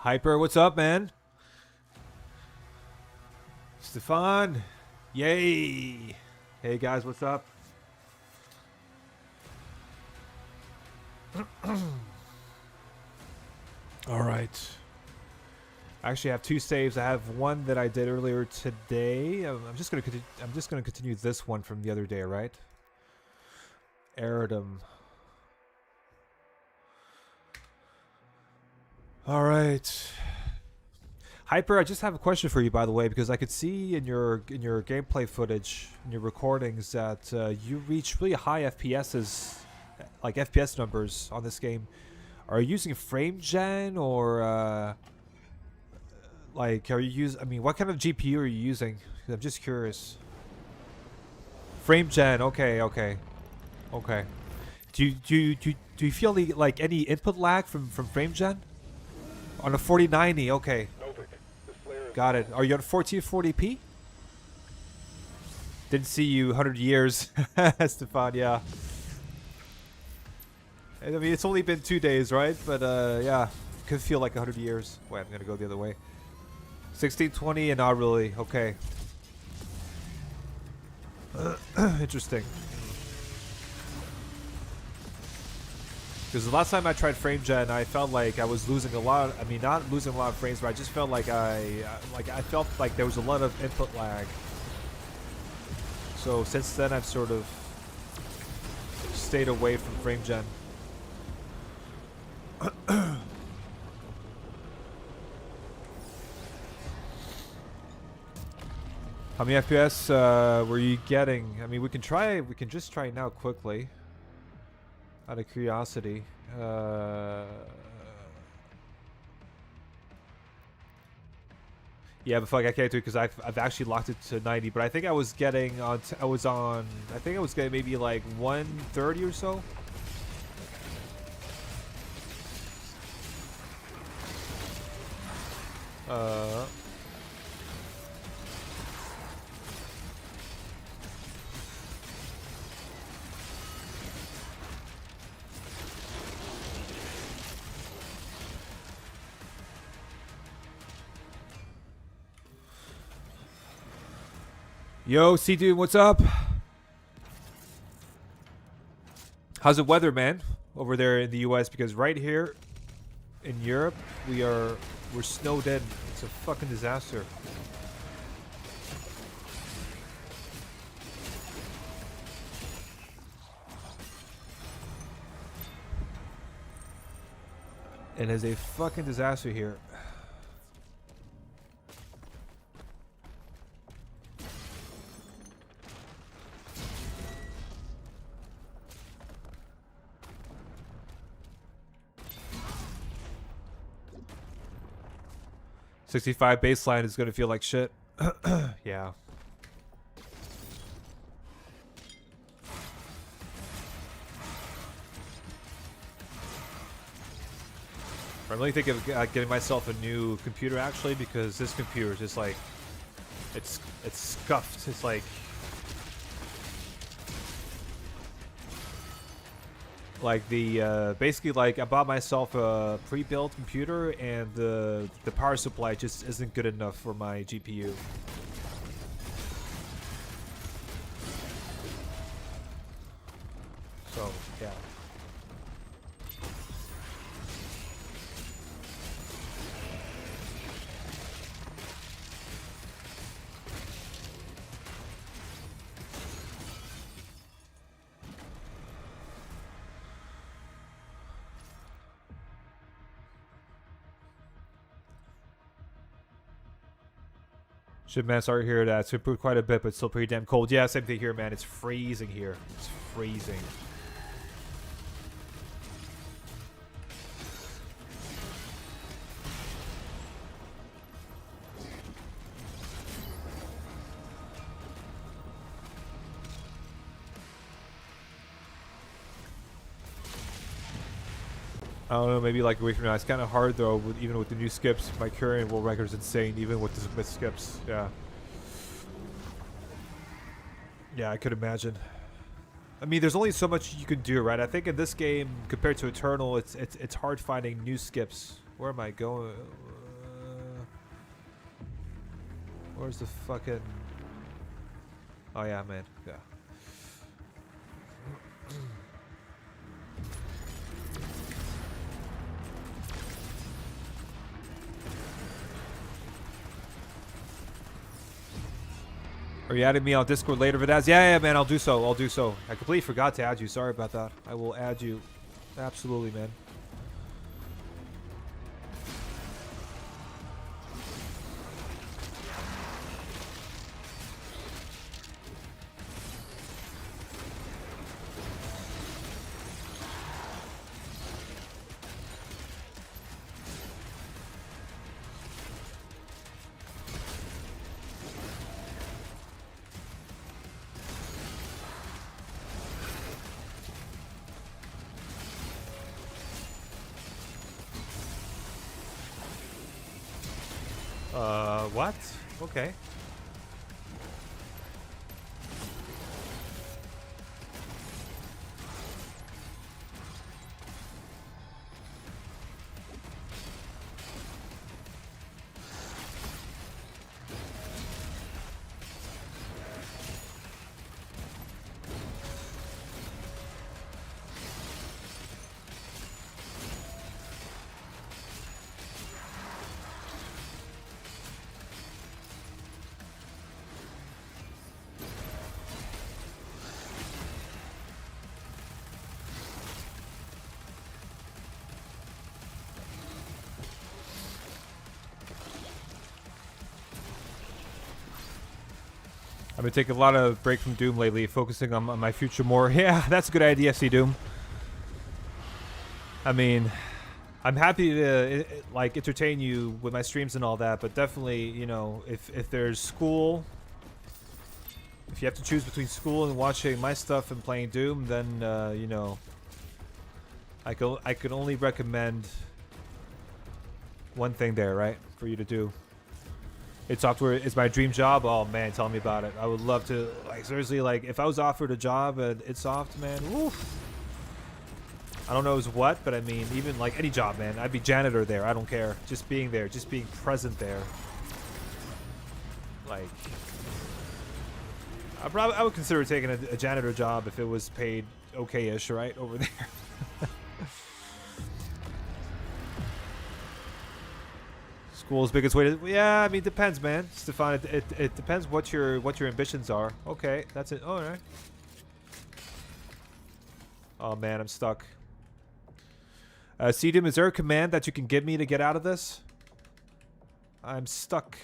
Hyper, what's up, man? Stefan, yay! Hey guys, what's up? All right. I actually have two saves. I have one that I did earlier today. I'm just gonna continue this one from the other day, right? Aridum. All right. Hyper, I just have a question for you, by the way, because I could see in your gameplay footage, in your recordings, that you reach really high FPSs, like FPS numbers on this game. Are you using frame gen or like are you use? I mean, what kind of GPU are you using? 'Cause I'm just curious. Frame gen. Okay, okay, okay. Do you feel like any input lag from frame gen on a 4090? Okay. Got it. Are you on 1440p? Didn't see you 100 years, Stefan, yeah. I mean, it's only been 2 days, right? But, yeah, could feel like 100 years. Wait, I'm going to go the other way. 1620 and not really. Okay. Interesting. Because the last time I tried frame gen, I felt like I was losing a lot. I mean, not losing a lot of frames, but I just felt like I felt like there was a lot of input lag. So since then, I've sort of stayed away from frame gen. How many FPS were you getting? I mean, we can try. We can just try now quickly. Out of curiosity. Yeah, but fuck, I can't do it because I've actually locked it to 90. But I think I was getting on. I think I was getting maybe like 130 or so. Yo, C-Dude, what's up? How's the weather, man, over there in the US? Because right here in Europe, we're snowed in. It's a fucking disaster. It is a fucking disaster here. $65 baseline is gonna feel like shit. Yeah. I'm really thinking of getting myself a new computer actually, because this computer is just like it's scuffed. It's like the basically, like, I bought myself a pre-built computer and the power supply just isn't good enough for my GPU. So yeah. Shit, man, sorry to hear that. It's improved quite a bit, but still pretty damn cold. Yeah, same thing here, man. It's freezing here. It's freezing. I don't know, maybe like a week from now. It's kind of hard though, even with the new skips. My current world record is insane, even with the skips. Yeah. Yeah, I could imagine. I mean, there's only so much you can do, right? I think in this game, compared to Eternal, it's hard finding new skips. Where am I going? Where's the fucking... Oh yeah, man. Yeah. Are you adding me on Discord later, Vidaz? Yeah, man, I'll do so. I'll do so. I completely forgot to add you. Sorry about that. I will add you. Absolutely, man. What? Okay. I've been taking a lot of break from Doom lately, focusing on my future more. Yeah, that's a good idea, C Doom. I mean, I'm happy to like entertain you with my streams and all that, but definitely, you know, if there's school, if you have to choose between school and watching my stuff and playing Doom, then you know, I could only recommend one thing there, right, for you to do. Id Software is my dream job. Oh man, tell me about it. I would love to, like, seriously, like, if I was offered a job at Id Soft, man, woof. I don't know as what, but I mean, even like any job, man, I'd be janitor there. I don't care. Just being there, just being present there. Like, I would consider taking a janitor job if it was paid okay-ish, right, over there. School's biggest way to... Yeah, I mean, depends, man. Stefan, it depends what your ambitions are. Okay, that's it. All right. Oh, man, I'm stuck. CDM, is there a command that you can give me to get out of this? I'm stuck.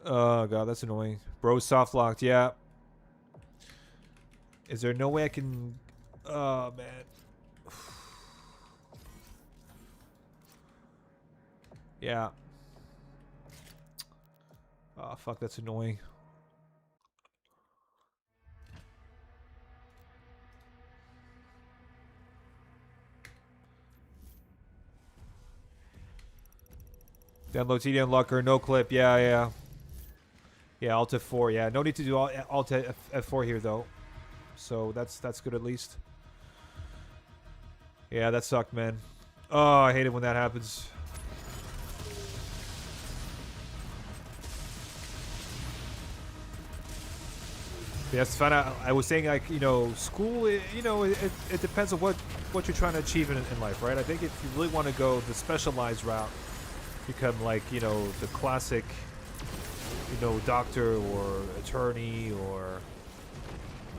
Oh, God, that's annoying. Bro, soft locked, yeah. Is there no way I can... Oh, man. Yeah. Oh, fuck, that's annoying. Download TD Unlocker, no clip. Yeah, yeah. Yeah, Alt F4. Yeah, no need to do Alt F4 here, though. So that's good at least. Yeah, that sucked, man. Oh, I hate it when that happens. Yes, find out. I was saying, like, you know, school. You know, it depends on what you're trying to achieve in life, right? I think if you really want to go the specialized route, become like, you know, the classic, you know, doctor or attorney or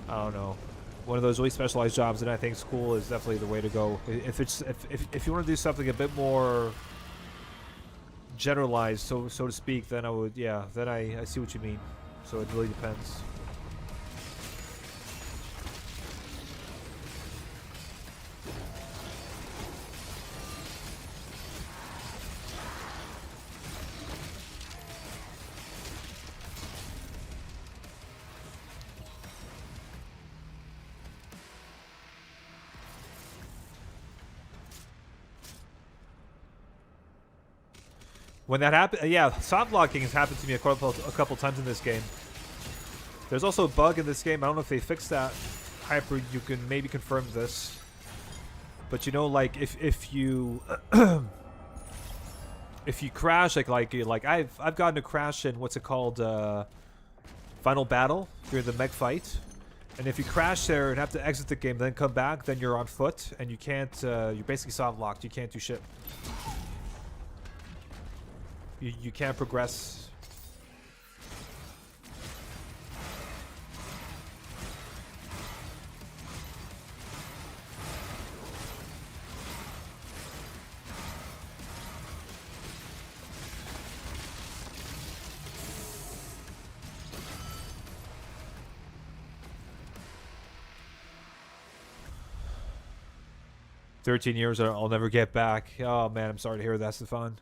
I don't know, one of those really specialized jobs, then I think school is definitely the way to go. If you want to do something a bit more generalized, so to speak, then I would, yeah, then I see what you mean. So it really depends. When that happened, yeah, soft locking has happened to me a couple times in this game. There's also a bug in this game. I don't know if they fixed that. Hyper, you can maybe confirm this. But you know, like if you if you crash, like I've gotten to crash in what's it called, Final Battle during the Meg fight, and if you crash there and have to exit the game, then come back, then you're on foot and you can't. You're basically soft locked. You can't do shit. You can't progress. "13 years, I'll never get back." Oh man, I'm sorry to hear that, Stefan.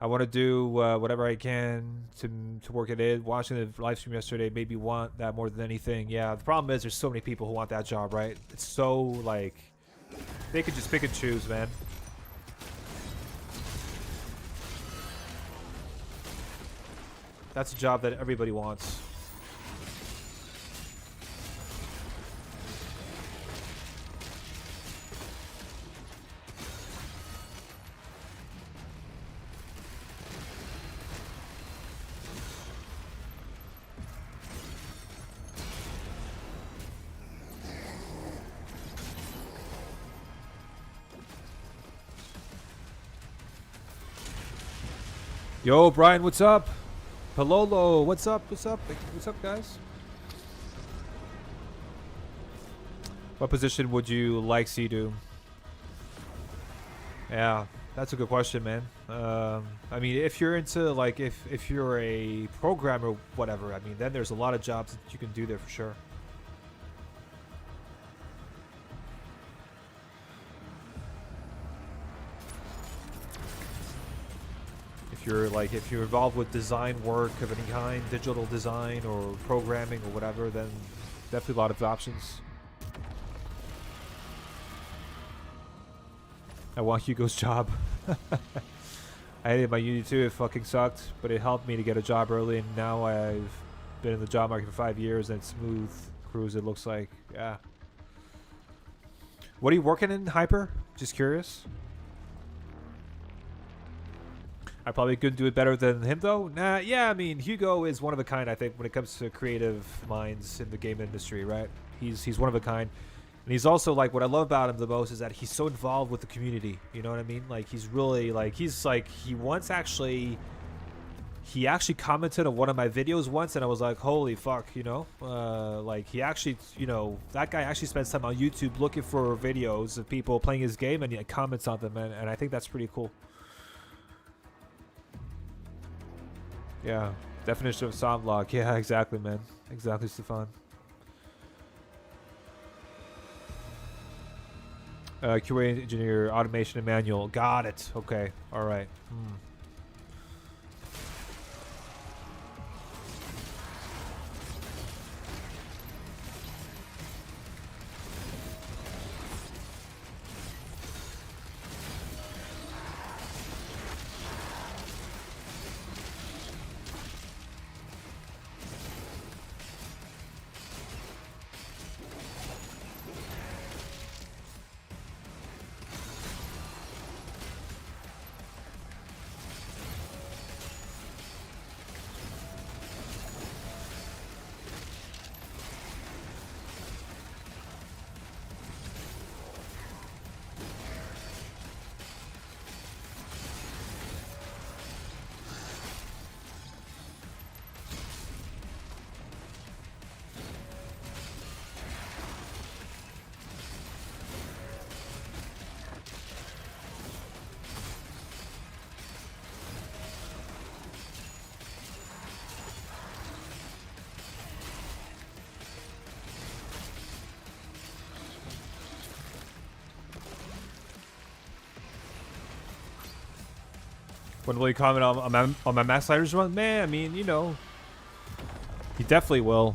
I want to do whatever I can to work it in. Watching the live stream yesterday made me want that more than anything. Yeah, the problem is there's so many people who want that job, right? It's so, like, they could just pick and choose, man. That's a job that everybody wants. Yo, Brian, what's up? Palolo, what's up? What's up? What's up, guys? What position would you like to do? Yeah, that's a good question, man. I mean, if you're into, like, if you're a programmer or whatever, I mean, then there's a lot of jobs that you can do there for sure. If you're involved with design work of any kind, digital design or programming or whatever, then definitely a lot of options. I want Hugo's job. I hated my uni too, it fucking sucked, but it helped me to get a job early, and now I've been in the job market for 5 years and it's smooth cruise, it looks like. Yeah. What are you working in, Hyper? Just curious. I probably couldn't do it better than him, though. Nah, yeah, I mean, Hugo is one of a kind, I think, when it comes to creative minds in the game industry, right? He's one of a kind. And he's also, like, what I love about him the most is that he's so involved with the community. You know what I mean? Like, he's really, like, he once actually, he actually commented on one of my videos once, and I was like, holy fuck, you know? Like, he actually, you know, that guy actually spends time on YouTube looking for videos of people playing his game, and he comments on them, and I think that's pretty cool. Yeah, definition of soft lock. Yeah, exactly, man. Exactly, Stefan. QA engineer, automation and manual. Got it. Okay. All right. When will you comment on my Max Sliders run? Man, I mean, you know, he definitely will.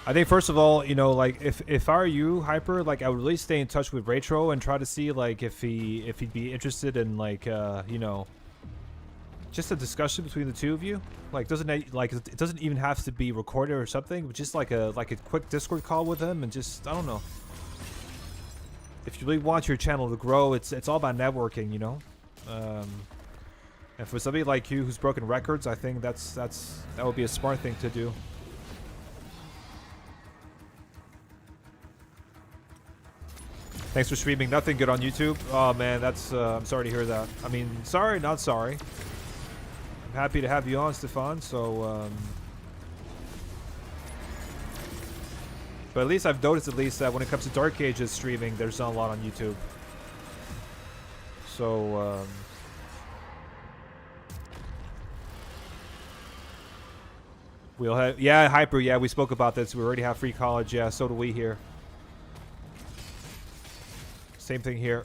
I think first of all, you know, like if I were you, Hyper, like I would really stay in touch with Retro and try to see like if he'd be interested in like you know, just a discussion between the two of you. Like it doesn't even have to be recorded or something, but just like a quick Discord call with him and just I don't know. if you really want your channel to grow, it's all about networking, you know. And for somebody like you who's broken records, I think that would be a smart thing to do. Thanks for streaming. Nothing good on YouTube. Oh man, that's I'm sorry to hear that. I mean, sorry, not sorry. I'm happy to have you on, Stefan. So, but at least I've noticed that when it comes to Dark Ages streaming, there's not a lot on YouTube. So, we'll have, yeah, Hyper, yeah, we spoke about this. We already have free college, yeah, so do we here. Same thing here.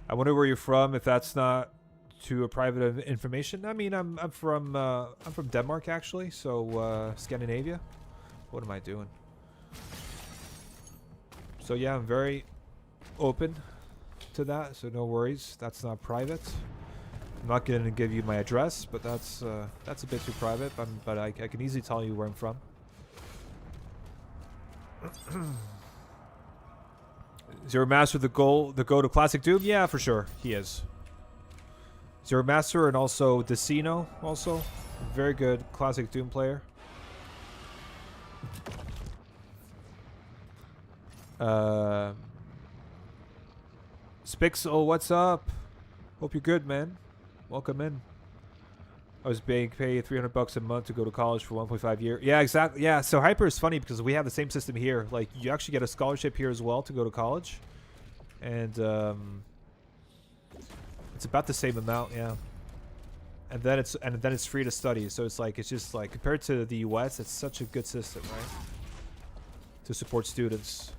I wonder where you're from, if that's not too private information. I mean, I'm from Denmark actually, so Scandinavia. What am I doing? So yeah, I'm very open to that, so no worries. That's not private. I'm not going to give you my address, but that's a bit too private. But I can easily tell you where I'm from. Zero Master, the go to Classic Doom? Yeah, for sure, he is. Zero Master and also Decino, also very good Classic Doom player. Spixel, what's up? Hope you're good, man. Welcome in. I was being paid $300 a month to go to college for 1.5 years. Yeah, exactly. Yeah, so Hyper is funny because we have the same system here. Like, you actually get a scholarship here as well to go to college, and it's about the same amount, yeah. And then it's free to study. So it's just like compared to the US, it's such a good system, right? To support students.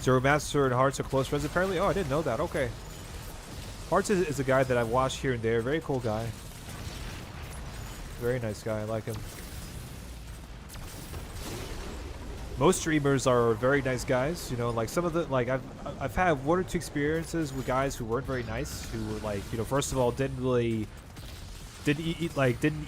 Zero Master and Hearts are close friends apparently. Oh, I didn't know that. Okay. Hearts is a guy that I've watched here and there. Very cool guy. Very nice guy. I like him. Most streamers are very nice guys. You know, like some of the I've had one or two experiences with guys who weren't very nice. Who were like, you know, first of all didn't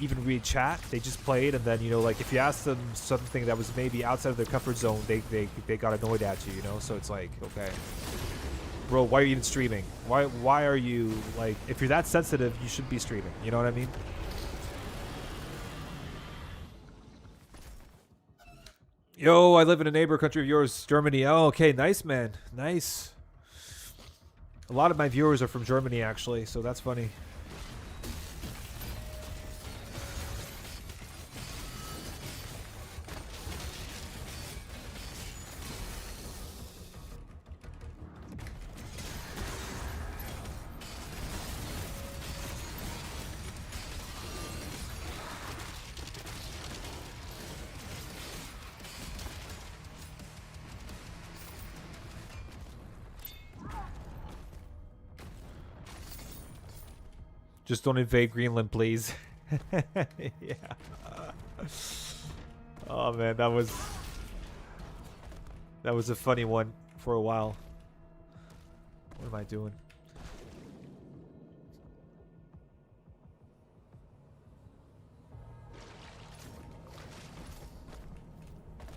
even really chat. They just played, and then, you know, like if you asked them something that was maybe outside of their comfort zone, they got annoyed at you, you know. So it's like, okay, bro, why are you even streaming? Why are you, like, if you're that sensitive, you should be streaming. You know what I mean? Yo, I live in a neighbor country of yours, Germany. Oh, okay, nice, man, nice. A lot of my viewers are from Germany, actually, so that's funny. Just don't invade Greenland, please. Yeah. Oh man, that was a funny one for a while. What am I doing?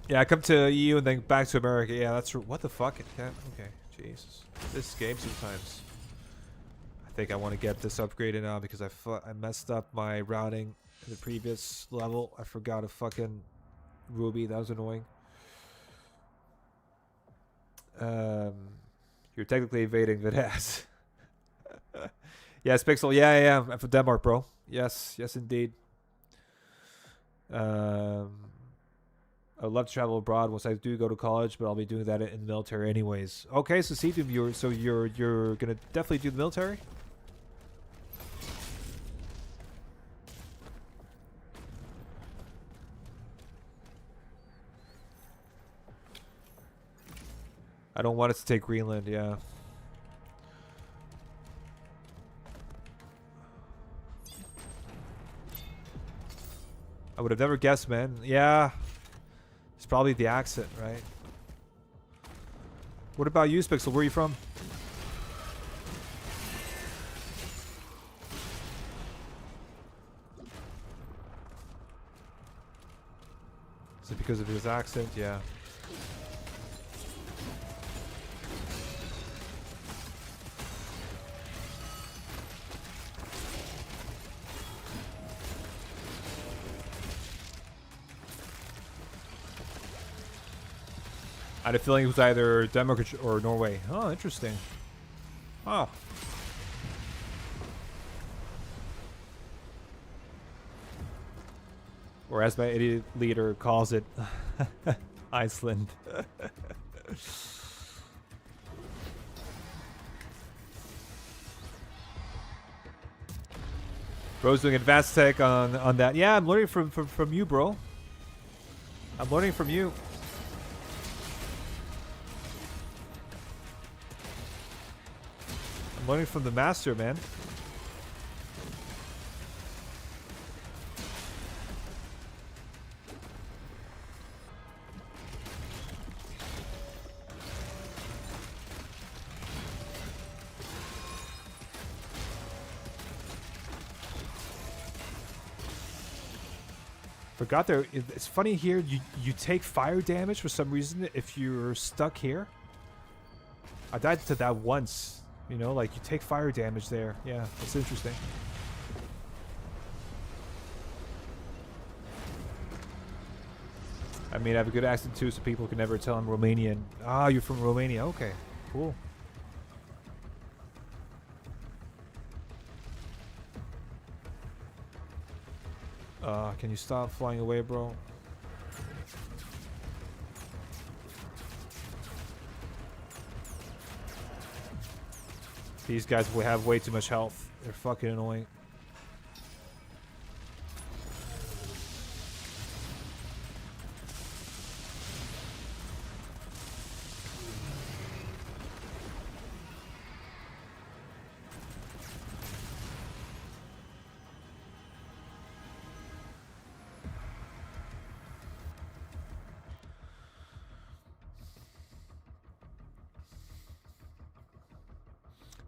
Yeah, I come to EU and then back to America. Yeah, that's what the fuck. Okay, Jesus, this game sometimes. I think I want to get this upgraded now because I messed up my routing in the previous level. I forgot a fucking ruby. That was annoying. You're technically evading that ass. Yes, Pixel. Yeah, I am. I'm from Denmark, bro. Yes, yes, indeed. I'd love to travel abroad once I do go to college, but I'll be doing that in the military anyways. Okay, so C2, you're gonna definitely do the military? I don't want us to take Greenland, yeah. would have never guessed, man. Yeah. It's probably the accent, right? What about you, Spixel? Where are you from? Is it because of his accent? Yeah. I had a feeling it was either Denmark or Norway. Oh, interesting. Oh. Or as my idiot leader calls it, Iceland. Bro's doing advanced tech on that. Yeah, I'm learning from you, bro. I'm learning from you. I'm learning from the master, man. Forgot there. It's funny here. You take fire damage for some reason if you're stuck here. I died to that once. You know, like you take fire damage there. Yeah, that's interesting. I mean, I have a good accent too, so people can never tell I'm Romanian. Ah, you're from Romania. Okay, cool. Can you stop flying away, bro? These guys will have way too much health. They're fucking annoying.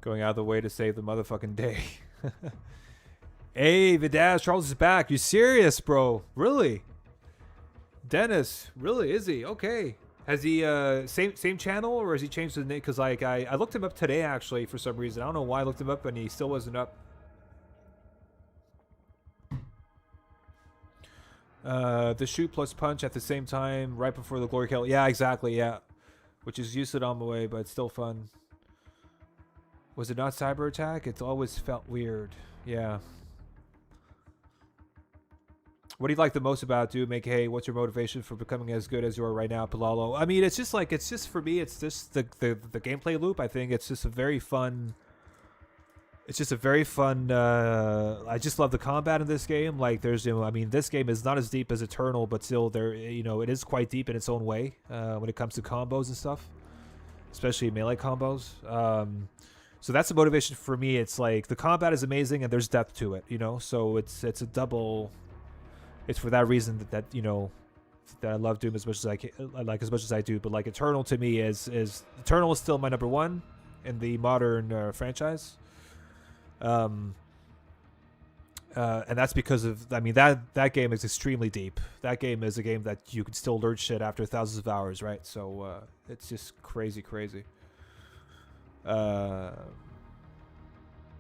Going out of the way to save the motherfucking day. Hey, Vidaz, Charles is back. You serious, bro? Really? Dennis, really? Is he? Okay. Has he same channel, or has he changed his name? Because like I looked him up today actually for some reason. I don't know why I looked him up and he still wasn't up. The shoot plus punch at the same time right before the glory kill. Yeah, exactly. Yeah, which is used on the way, but it's still fun. Was it not cyber attack? It's always felt weird. Yeah. What do you like the most about Doom? Make hey, what's your motivation for becoming as good as you are right now, Palalo? I mean, it's just for me, it's just the gameplay loop. I think it's just a very fun. It's just a very fun. I just love the combat in this game. Like, there's, I mean, this game is not as deep as Eternal, but still, it is quite deep in its own way when it comes to combos and stuff, especially melee combos. So that's the motivation for me. It's like the combat is amazing and there's depth to it, So it's a double. It's for that reason that that I love Doom as much as as much as I do. But like Eternal to me is Eternal is still my number one in the modern franchise. And that's because of that game is extremely deep. That game is a game that you can still learn shit after thousands of hours, right? So it's just crazy.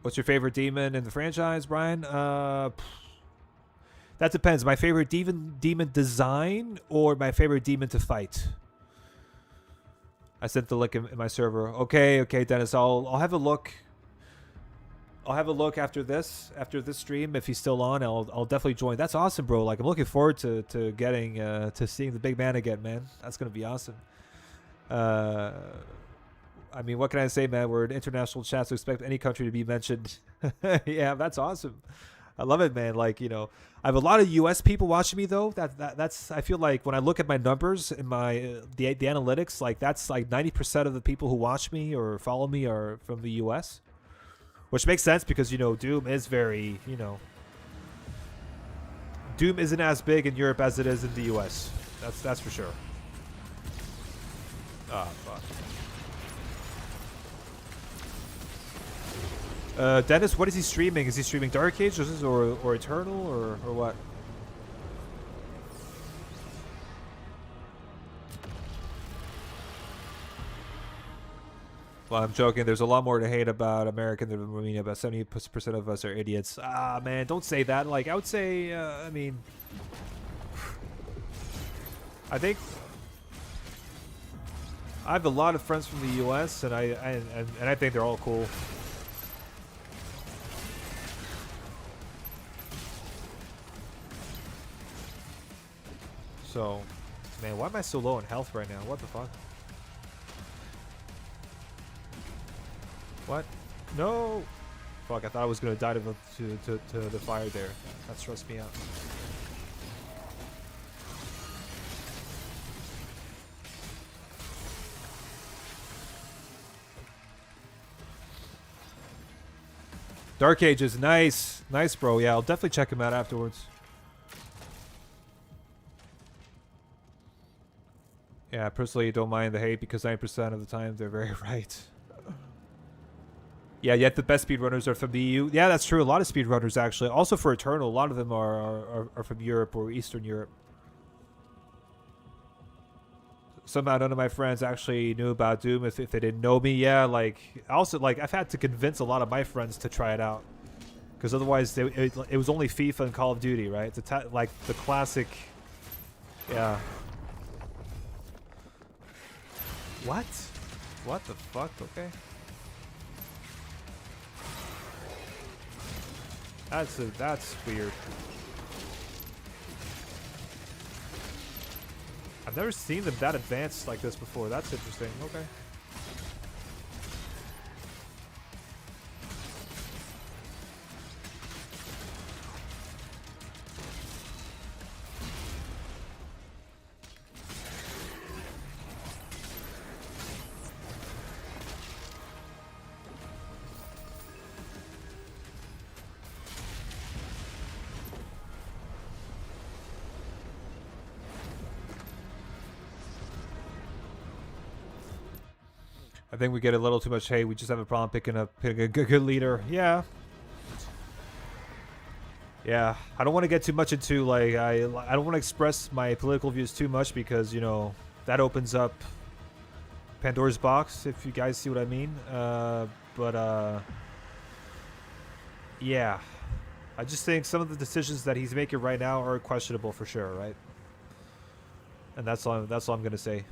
What's your favorite demon in the franchise, Brian? That depends. My favorite demon design or my favorite demon to fight? I sent the link in my server. Okay, Dennis. I'll have a look. I'll have a look after this stream if he's still on. I'll definitely join. That's awesome, bro. Like I'm looking forward to getting to seeing the big man again, man. That's gonna be awesome. I mean, what can I say, man? We're an international chat, so expect any country to be mentioned. Yeah, that's awesome. I love it, man. Like, I have a lot of U.S. people watching me, though. That's I feel like when I look at my numbers in my the analytics, like that's like 90% of the people who watch me or follow me are from the U.S., which makes sense because Doom is very Doom isn't as big in Europe as it is in the US. That's for sure. Ah, fuck. Dennis, what is he streaming? Is he streaming Dark Age or Eternal or what? Well, I'm joking. There's a lot more to hate about American than Romania. About 70% of us are idiots. Ah, man, don't say that. Like, I would say, I mean, I think I have a lot of friends from the U.S. and I think they're all cool. So, man, why am I so low in health right now? What the fuck? What? No! Fuck, I thought I was gonna die to the fire there. That stressed me out. Dark Ages, nice. Nice, bro. Yeah, I'll definitely check him out afterwards. Yeah, personally, don't mind the hate because 90% of the time they're very right. Yeah, yet the best speedrunners are from the EU. Yeah, that's true. A lot of speedrunners, actually. Also for Eternal, a lot of them are from Europe or Eastern Europe. Somehow none of my friends actually knew about Doom if they didn't know me. Yeah, like, also, like, I've had to convince a lot of my friends to try it out. Because otherwise, it was only FIFA and Call of Duty, right? Like, the classic... Yeah. What? What the fuck? Okay. That's weird. I've never seen them that advanced like this before. That's interesting. Okay. I think we get a little too much hate. We just have a problem picking a good leader. Yeah. Yeah. I don't want to get too much into, like, I don't want to express my political views too much because, you know, that opens up Pandora's box, if you guys see what I mean. Yeah. I just think some of the decisions that he's making right now are questionable for sure, right? And that's all I'm going to say.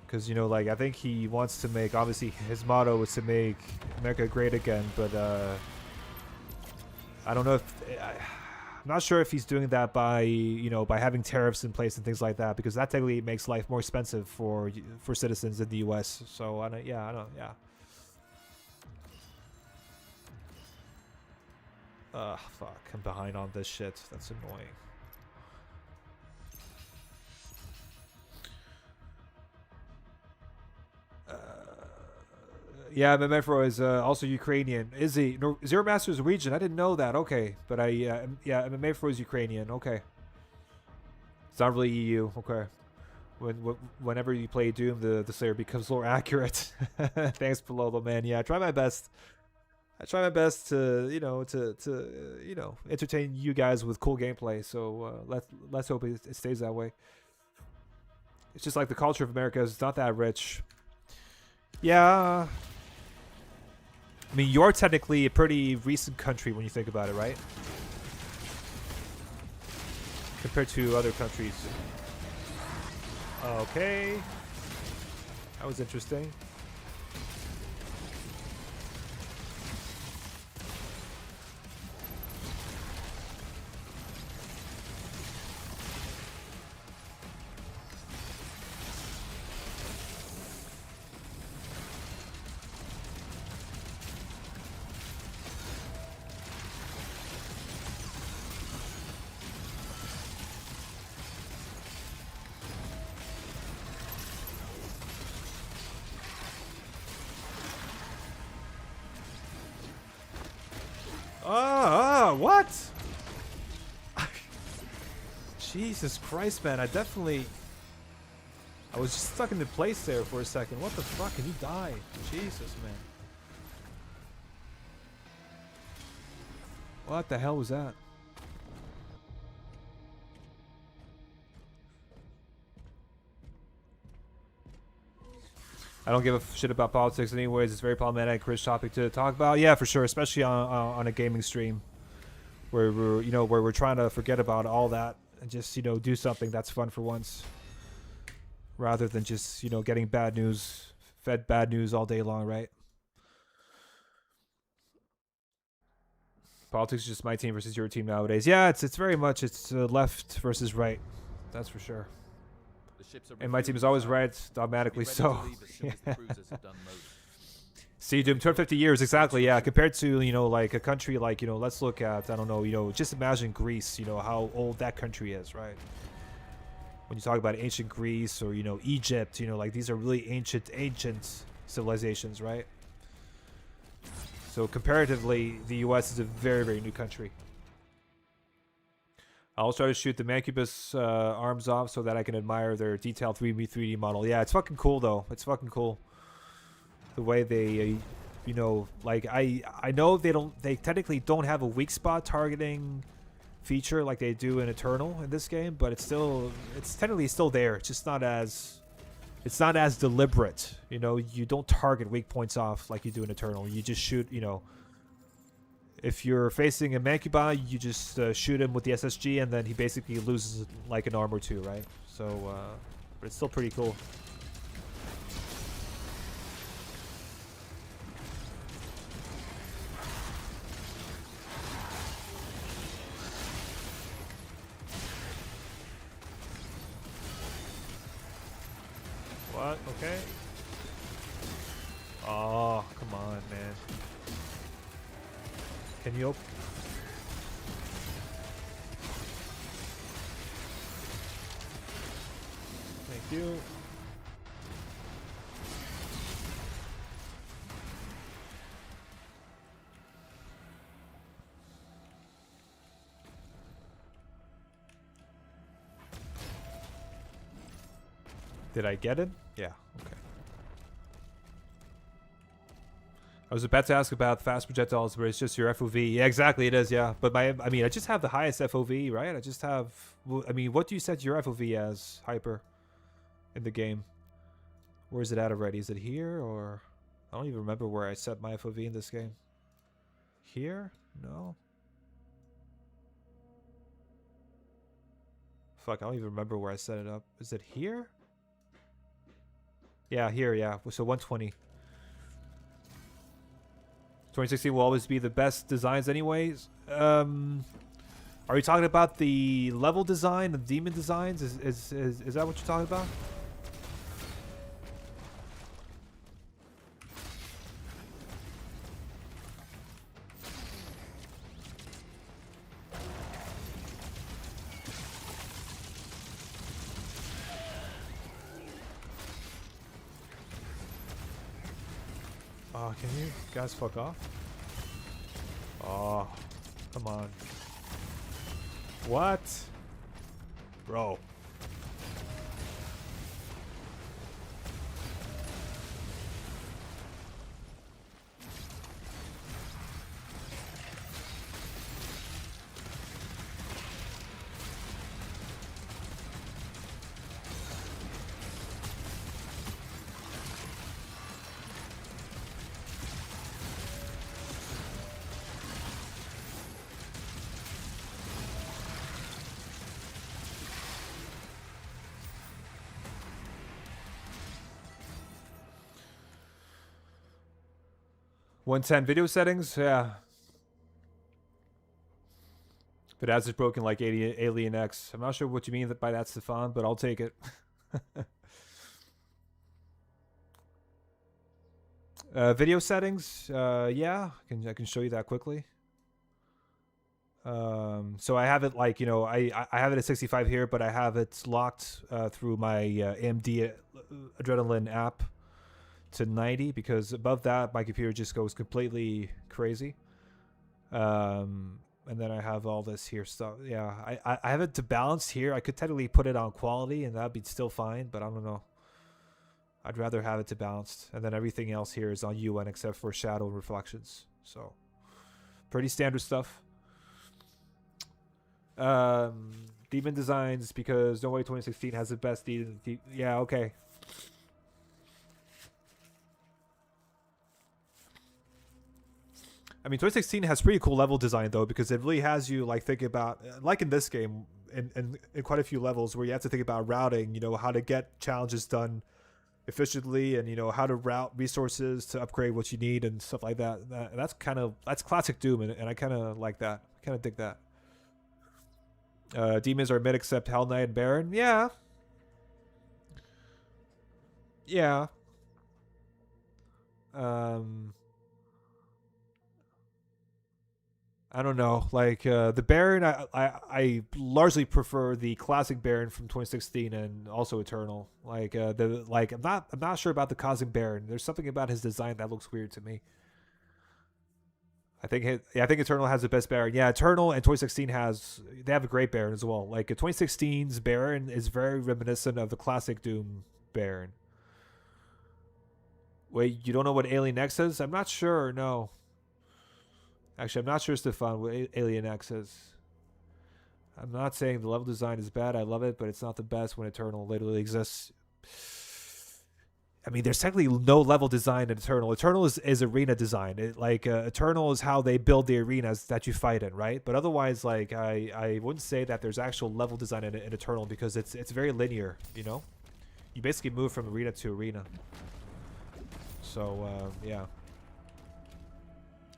Because, you know, like, I think he wants to make, obviously, his motto is to make America great again, but, I don't know if, I'm not sure if he's doing that by, you know, by having tariffs in place and things like that, because that technically makes life more expensive for citizens in the U.S., so, yeah. Fuck, I'm behind on this shit, that's annoying. Yeah, Memefro is also Ukrainian. Is he? No, Zero Master is Norwegian. I didn't know that. Okay, but yeah, Memefro is Ukrainian. Okay, it's not really EU. Okay, whenever you play Doom, the Slayer becomes more accurate. Thanks, Palolo, man. Yeah, I try my best. I try my best to entertain you guys with cool gameplay. So let's hope it stays that way. It's just like the culture of America is not that rich. Yeah. I mean, you're technically a pretty recent country when you think about it, right? Compared to other countries. Okay. That was interesting. Jesus Christ, man. I was just stuck in the place there for a second. What the fuck? Can you die? Jesus, man. What the hell was that? I don't give a shit about politics anyways. It's very problematic, rich topic to talk about. Yeah, for sure, especially on a gaming stream where we're trying to forget about all that and just, do something that's fun for once rather than just, getting fed bad news all day long, right? Politics is just my team versus your team nowadays. Yeah, it's very much left versus right. That's for sure. And my team is always right, dogmatically so. See, Doom, 250 years, exactly, yeah. Compared to, like a country like, let's look at, I don't know, just imagine Greece, how old that country is, right? When you talk about ancient Greece or, Egypt, like these are really ancient civilizations, right? So comparatively, the US is a very, very new country. I'll try to shoot the Mancubus arms off so that I can admire their detailed 3D model. Yeah, it's fucking cool though. It's fucking cool. The way they, like I know they technically don't have a weak spot targeting feature like they do in Eternal in this game, but it's technically still there. It's just not as deliberate. You don't target weak points off like you do in Eternal. You just shoot, if you're facing a Mancuba, you just shoot him with the SSG, and then he basically loses like an arm or two, right? So, but it's still pretty cool. What? Okay. Oh, come on, man. Can you open? Thank you. Did I get it? Yeah, okay. I was about to ask about fast projectiles, but it's just your FOV. Yeah, exactly, it is, yeah. But I just have the highest FOV, right? What do you set your FOV as, Hyper, in the game? Where is it at already? Is it here, or... I don't even remember where I set my FOV in this game. Here? No. Fuck, I don't even remember where I set it up. Is it here? Yeah, here, yeah. So 120. 2016 will always be the best designs anyways. Are you talking about the level design, the demon designs? Is that what you're talking about? Oh, can you guys fuck off? Oh, come on. What? Bro. $110 video settings, yeah. But as it's broken like Alien X. I'm not sure what you mean by that, Stefan, but I'll take it. Video settings, yeah, I can show you that quickly. So I have it like, I have it at 65 here, but I have it locked through my AMD Adrenaline app to 90, because above that my computer just goes completely crazy. and then I have all this here stuff. Yeah, I have it to balance here. I could technically put it on quality, and that'd be still fine. But I don't know. I'd rather have it to balanced, and then everything else here is on UN except for shadow and reflections. So pretty standard stuff. Demon designs because No Way 2016 has the best demon. Yeah, okay. I mean, 2016 has pretty cool level design though, because it really has you like think about, like in this game, in quite a few levels where you have to think about routing. You know, how to get challenges done efficiently, and you know how to route resources to upgrade what you need and stuff like that. That's classic Doom, and I kind of like that. I kind of dig that. Demons are mid except Hell Knight and Baron. Yeah. Yeah. I don't know. Like the Baron, I largely prefer the classic Baron from 2016 and also Eternal. Like I'm not sure about the Cosmic Baron. There's something about his design that looks weird to me. I think Eternal has the best Baron. Yeah, Eternal and 2016 they have a great Baron as well. Like 2016's Baron is very reminiscent of the classic Doom Baron. Wait, you don't know what Alien X is? I'm not sure. No. Actually, I'm not sure, Stefan, what Alien X is. I'm not saying the level design is bad. I love it, but it's not the best when Eternal literally exists. I mean, there's technically no level design in Eternal. Eternal is arena design. Eternal is how they build the arenas that you fight in, right? But otherwise, like, I wouldn't say that there's actual level design in Eternal, because it's very linear, you know? You basically move from arena to arena. So, yeah.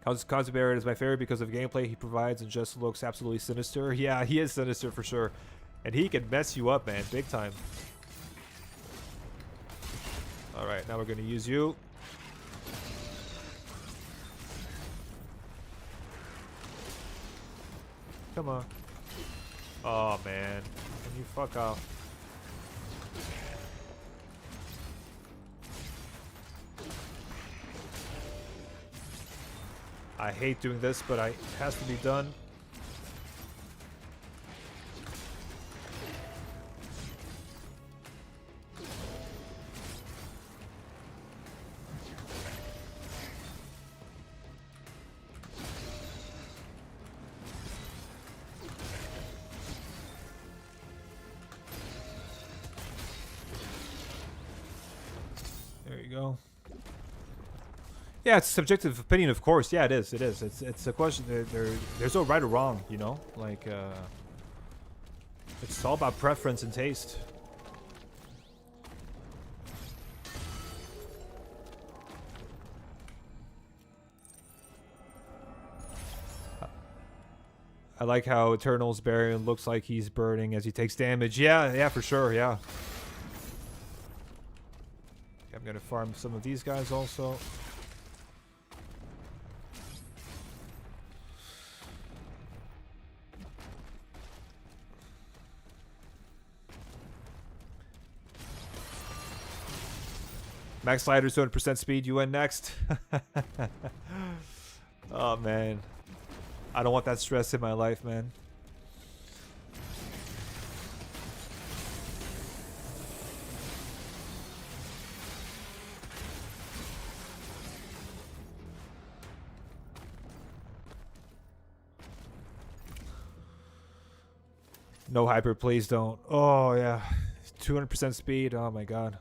Cosmic Baron is my favorite because of gameplay he provides and just looks absolutely sinister. Yeah, he is sinister for sure. And he can mess you up, man, big time. Alright, now we're going to use you. Come on. Oh, man. Can you fuck off? I hate doing this, but it has to be done. There you go. Yeah, it's a subjective opinion, of course. Yeah, it is. It is. It's a question. There's no right or wrong, you know. Like, it's all about preference and taste. I like how Eternal's Baron looks like he's burning as he takes damage. Yeah, for sure. Yeah. I'm gonna farm some of these guys also. Max sliders, 200% speed. You win next. Oh, man. I don't want that stress in my life, man. No hyper, please don't. Oh, yeah. 200% speed. Oh, my God.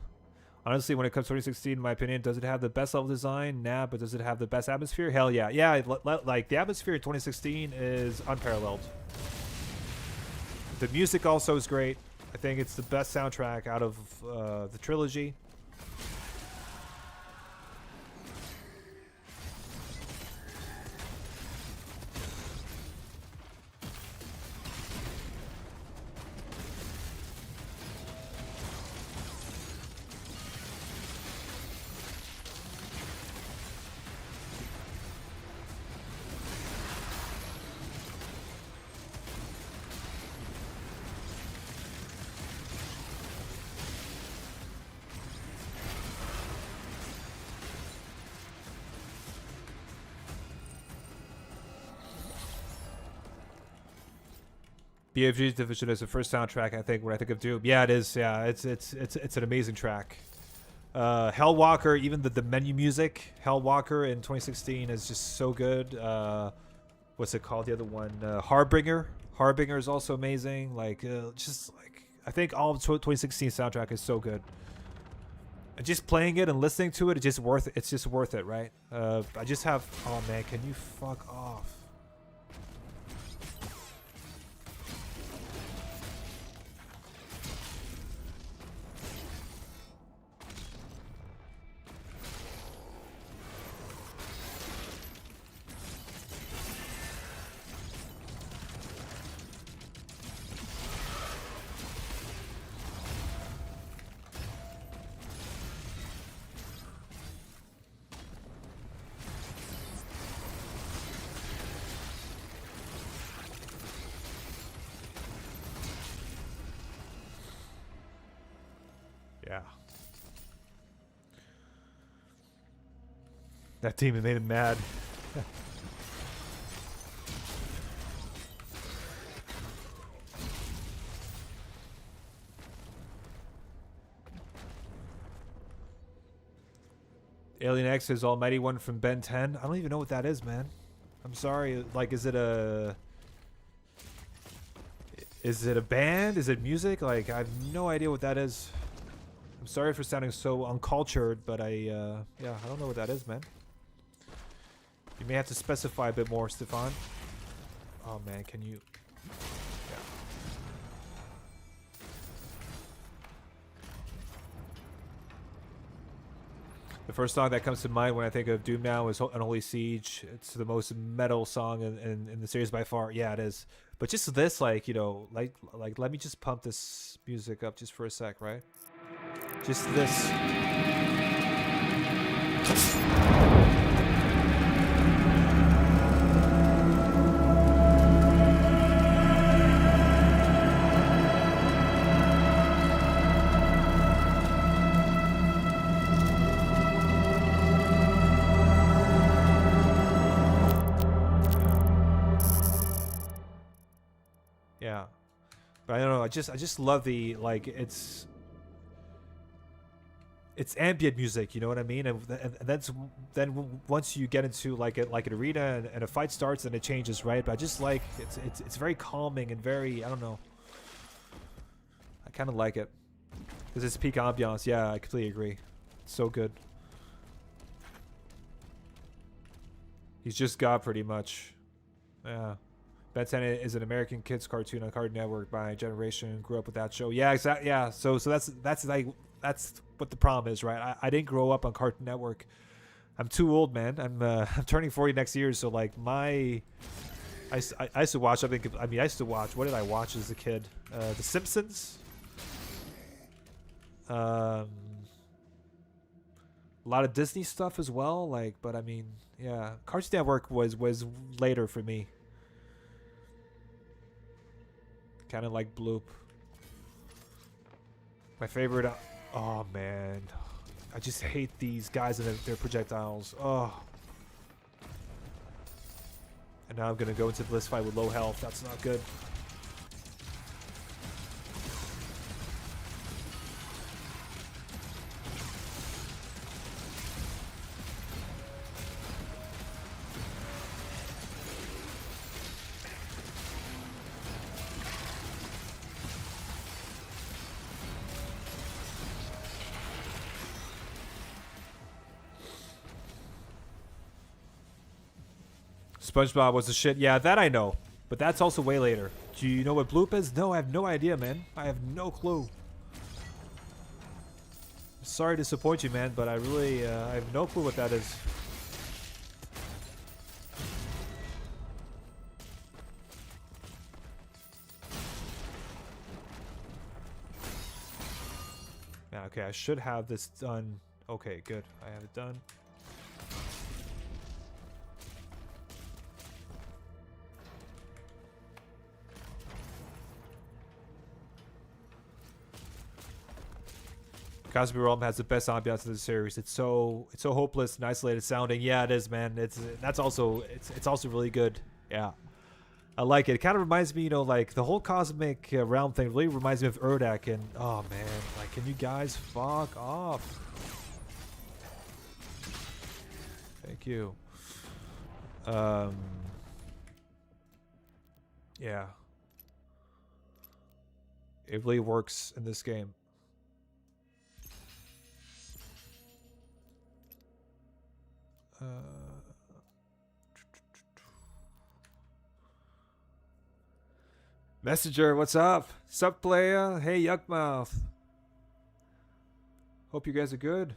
Honestly, when it comes to 2016, in my opinion, does it have the best level design? Nah, but does it have the best atmosphere? Hell yeah. Yeah, like, the atmosphere in 2016 is unparalleled. The music also is great. I think it's the best soundtrack out of the trilogy. BFG's Division is the first soundtrack I think when I think of Doom. Yeah, it is. Yeah, it's an amazing track. Hellwalker, even the menu music, Hellwalker in 2016 is just so good. What's it called? The other one, Harbinger. Harbinger is also amazing. Like, just like I think all of 2016 soundtrack is so good. And just playing it and listening to it, it's just worth it, right? I just have. Oh man, can you fuck off? Yeah. That team made him mad. Alien X is Almighty One from Ben 10. I don't even know what that is, man. I'm sorry. Like, is it a band? Is it music? Like, I have no idea what that is. I'm sorry for sounding so uncultured, but yeah, I don't know what that is, man. You may have to specify a bit more, Stefan. Oh man, can you? Yeah. The first song that comes to mind when I think of Doom now is Unholy Siege. It's the most metal song in the series by far. Yeah, it is. But just this, like, you know, like let me just pump this music up just for a sec, right? Just this. Yeah. But I don't know, I just love the, like, it's ambient music, you know what I mean? And then once you get into like an arena and a fight starts, then it changes, right? But I just like it's very calming and very, I don't know. I kind of like it because it's peak ambiance. Yeah, I completely agree. It's so good. He's just God, pretty much. Yeah. Ben 10 is an American kids cartoon on Cartoon Network by a generation. Grew up with that show. Yeah, exactly. Yeah, so that's like that's what the problem is, right? I didn't grow up on Cartoon Network. I'm too old, man. I'm turning 40 next year, so like I used to watch. I used to watch. What did I watch as a kid? The Simpsons. A lot of Disney stuff as well. Like, but I mean, yeah, Cartoon Network was later for me. Kind of like Bloop. My favorite. Oh man, I just hate these guys and their projectiles. Oh. And now I'm gonna go into this fight with low health. That's not good. SpongeBob was the shit. Yeah, that I know. But that's also way later. Do you know what Bloop is? No, I have no idea, man. I have no clue. Sorry to disappoint you, man, but I really, I have no clue what that is. Yeah, okay, I should have this done. Okay, good. I have it done. Cosby Realm has the best ambiance in the series. It's so hopeless and isolated sounding. Yeah, it is, man. It's also really good. Yeah. I like it. It kind of reminds me, you know, like the whole cosmic realm thing really reminds me of Urdak. And oh man, like, can you guys fuck off? Thank you. Yeah. It really works in this game. Messenger, what's up? Sup, playa? Hey, Yuckmouth. Hope you guys are good.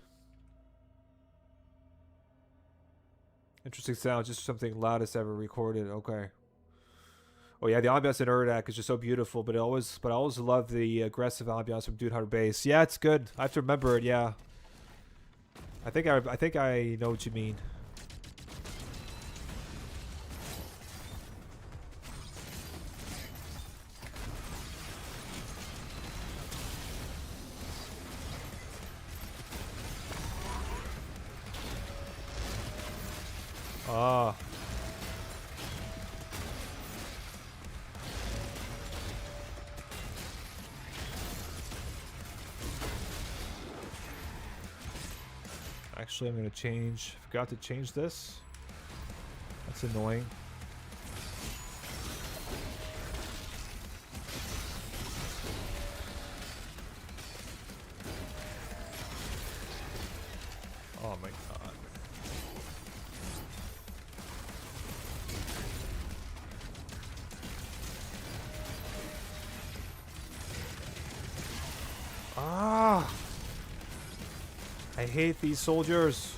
Interesting sound, just something loudest ever recorded. Okay. Oh yeah, the ambiance in Urdak is just so beautiful, but I always love the aggressive ambiance from Dude Hunter Base. Yeah, it's good. I have to remember it. Yeah. I think I know what you mean. Ah. Actually, I'm gonna change. Forgot to change this. That's annoying. Oh my god. Ah! I hate these soldiers.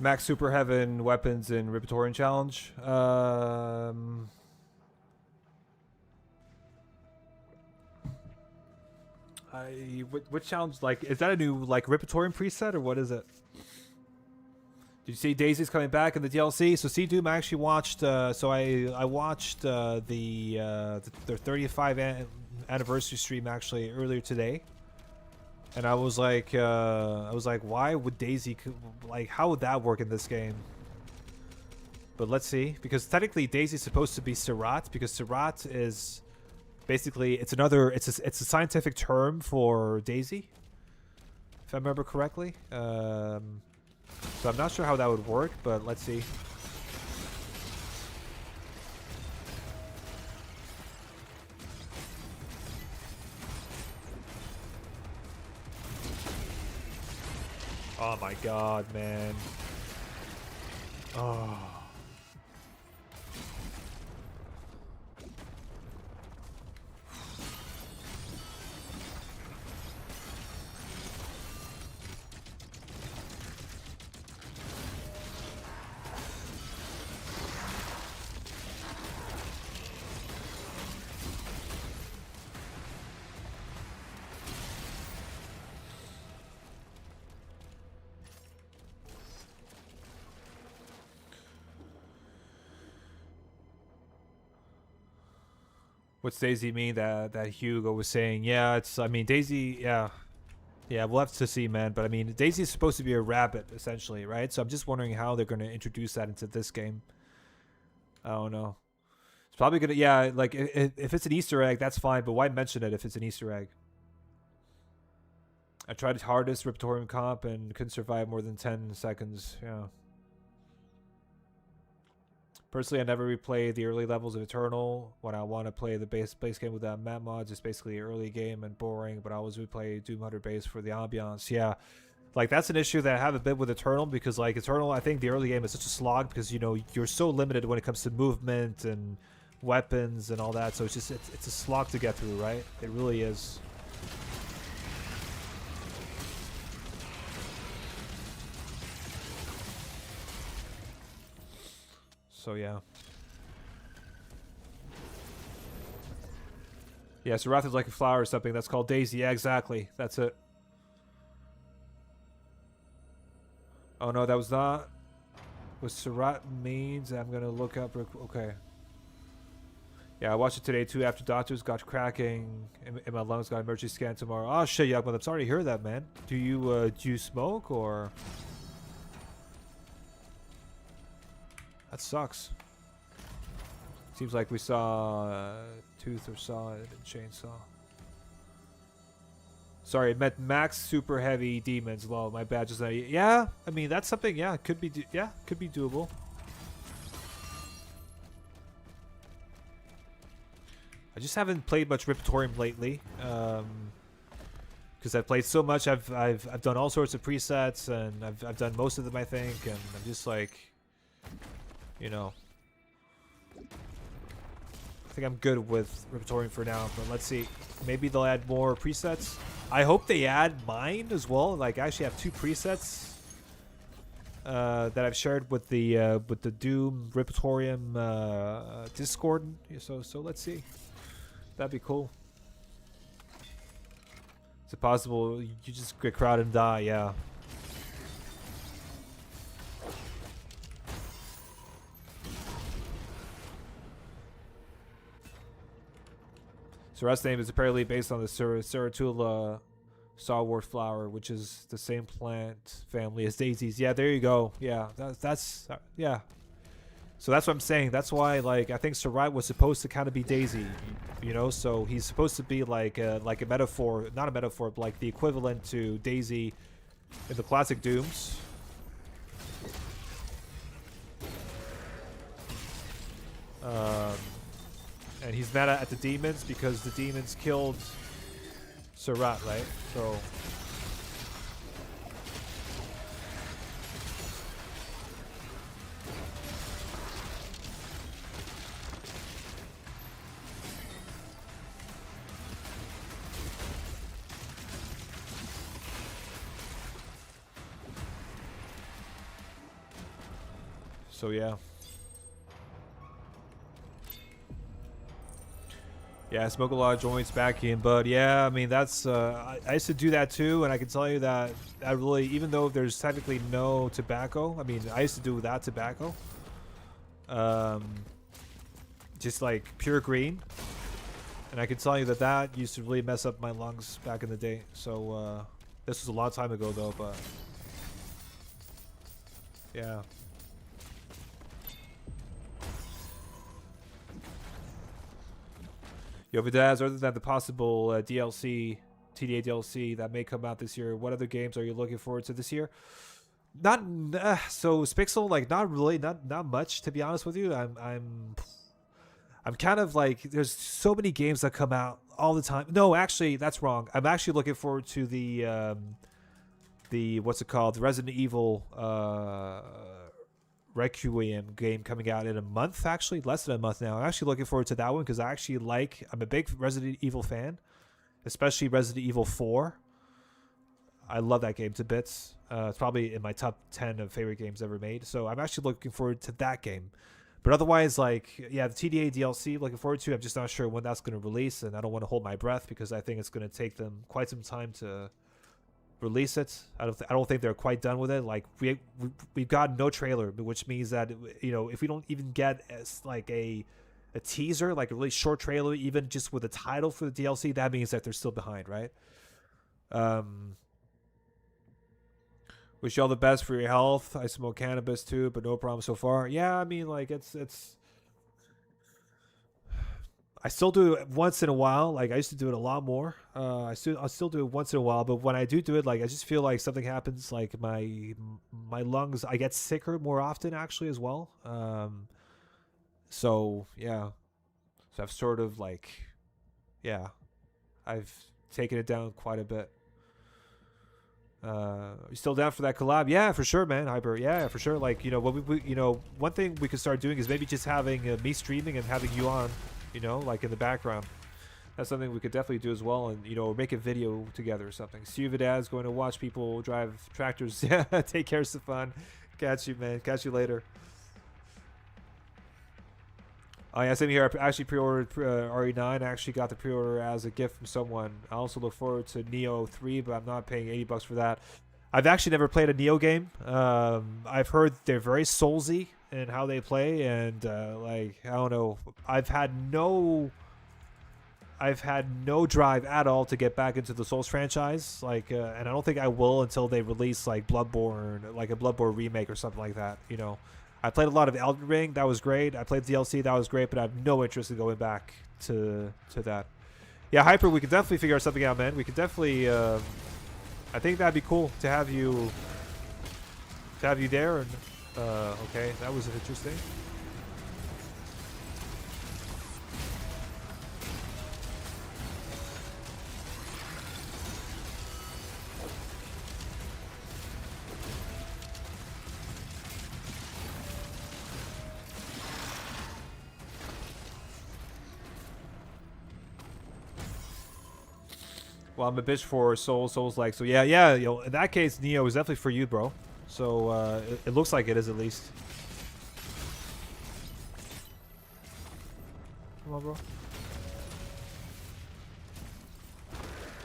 Max Super Heaven weapons in Ripatorian Challenge. What challenge? Like, is that a new like Ripatorian preset or what is it? Did you see Daisy's coming back in the DLC? So see, Doom, I actually watched. So I watched their 35 anniversary stream actually earlier today. And I was like, why would Daisy, like, how would that work in this game? But let's see, because technically Daisy's supposed to be Sirat, because Sirat is basically it's a scientific term for Daisy, if I remember correctly. So I'm not sure how that would work, but let's see. Oh my god, man. Oh. What's Daisy mean that Hugo was saying? Yeah, it's, I mean, Daisy, yeah. Yeah, we'll have to see, man. But I mean, Daisy's supposed to be a rabbit, essentially, right? So I'm just wondering how they're going to introduce that into this game. I don't know. It's probably going to, yeah, like, if it's an Easter egg, that's fine. But why mention it if it's an Easter egg? I tried its hardest, Riptorium comp, and couldn't survive more than 10 seconds. Yeah. Personally, I never replay the early levels of Eternal. When I want to play the base game with that map mods, it's basically early game and boring, but I always replay Doom Hunter base for the ambiance. Yeah, like that's an issue that I have a bit with Eternal, because like Eternal, I think the early game is such a slog because, you know, you're so limited when it comes to movement and weapons and all that, so it's just it's a slog to get through, right? It really is. So yeah. Yeah, so Wrath is like a flower or something. That's called Daisy. Yeah, exactly. That's it. Oh no, that was not. What Surat means, I'm gonna look up. Okay. Yeah, I watched it today too. After doctors got cracking in my lungs, got emergency scan tomorrow. Oh shit, yeah, but I'm sorry to hear that, man. Do you smoke or? That sucks. Seems like we saw tooth or saw it in chainsaw. Sorry, it meant max super heavy demons. Lol, my bad. Just yeah. I mean that's something. Yeah, could be. Yeah, could be doable. I just haven't played much Riptorium lately, because I've played so much. I've done all sorts of presets, and I've done most of them, I think, and I'm just like, you know, I think I'm good with Riptorium for now. But let's see, maybe they'll add more presets. I hope they add mine as well. Like, I actually have 2 presets that I've shared with the Doom Riptorium Discord. So let's see. That'd be cool. Is it possible you just get crowded and die? Yeah. Surrat's name is apparently based on the Ceratula sawwort flower, which is the same plant family as daisies. Yeah, there you go. Yeah, that's yeah. So that's what I'm saying. That's why, like, I think Surrat was supposed to kind of be Daisy, you know. So he's supposed to be like a metaphor, not a metaphor, but like the equivalent to Daisy in the classic Dooms. And he's mad at the demons because the demons killed Surrat, right? So. So yeah. Yeah, I smoke a lot of joints back in, but yeah, I mean that's I used to do that too, and I can tell you that I really, even though there's technically no tobacco, I mean I used to do without tobacco, just like pure green, and I can tell you that that used to really mess up my lungs back in the day. So this was a long time ago though, but yeah. Yo, Vidaz, other than the possible DLC, TDA DLC that may come out this year, what other games are you looking forward to this year? Not so Spixel, like not really, not much to be honest with you. I'm kind of like there's so many games that come out all the time. No, actually, that's wrong. I'm actually looking forward to the what's it called, the Resident Evil Requiem game coming out in a month, actually less than a month now. I'm actually looking forward to that one because I'm a big Resident Evil fan, especially Resident Evil 4. I love that game to bits. It's probably in my top 10 of favorite games ever made, so I'm actually looking forward to that game. But otherwise, like, yeah, the TDA DLC looking forward to. I'm just not sure when that's going to release, and I don't want to hold my breath because I think it's going to take them quite some time to release it. I don't think they're quite done with it. Like we've got no trailer, which means that, you know, if we don't even get like a teaser, like a really short trailer, even just with a title for the DLC, that means that they're still behind, right? Wish you all the best for your health. I smoke cannabis too, but no problem so far. Yeah, I mean, like it's I still do it once in a while. Like I used to do it a lot more. I still do it once in a while, but when I do it, like I just feel like something happens. Like my lungs, I get sicker more often actually as well. So yeah, so I've sort of like, yeah, I've taken it down quite a bit. You still down for that collab? Yeah, for sure, man. Hyper, yeah, for sure. Like, you know, what we you know, one thing we could start doing is maybe just having me streaming and having you on, you know, like in the background. That's something we could definitely do as well, and you know, make a video together or something. See you, Vidaz, going to watch people drive tractors. Yeah, take care, Stefan. Catch you, man. Catch you later. Oh yeah, same here. I actually pre-ordered RE9. I actually got the pre-order as a gift from someone. I also look forward to Neo 3, but I'm not paying $80 for that. I've actually never played a Neo game. I've heard they're very soulsy in how they play, and like I don't know. I've had no drive at all to get back into the Souls franchise. Like, and I don't think I will until they release like Bloodborne, like a Bloodborne remake or something like that. You know, I played a lot of Elden Ring. That was great. I played DLC. That was great. But I have no interest in going back to that. Yeah, Hyper. We could definitely figure something out, man. We could definitely. I think that'd be cool to have you there. And okay, that was interesting. Well, I'm a bitch for Souls like. So yeah. You know, in that case, Neo is definitely for you, bro. So it looks like it is at least. Come on, bro.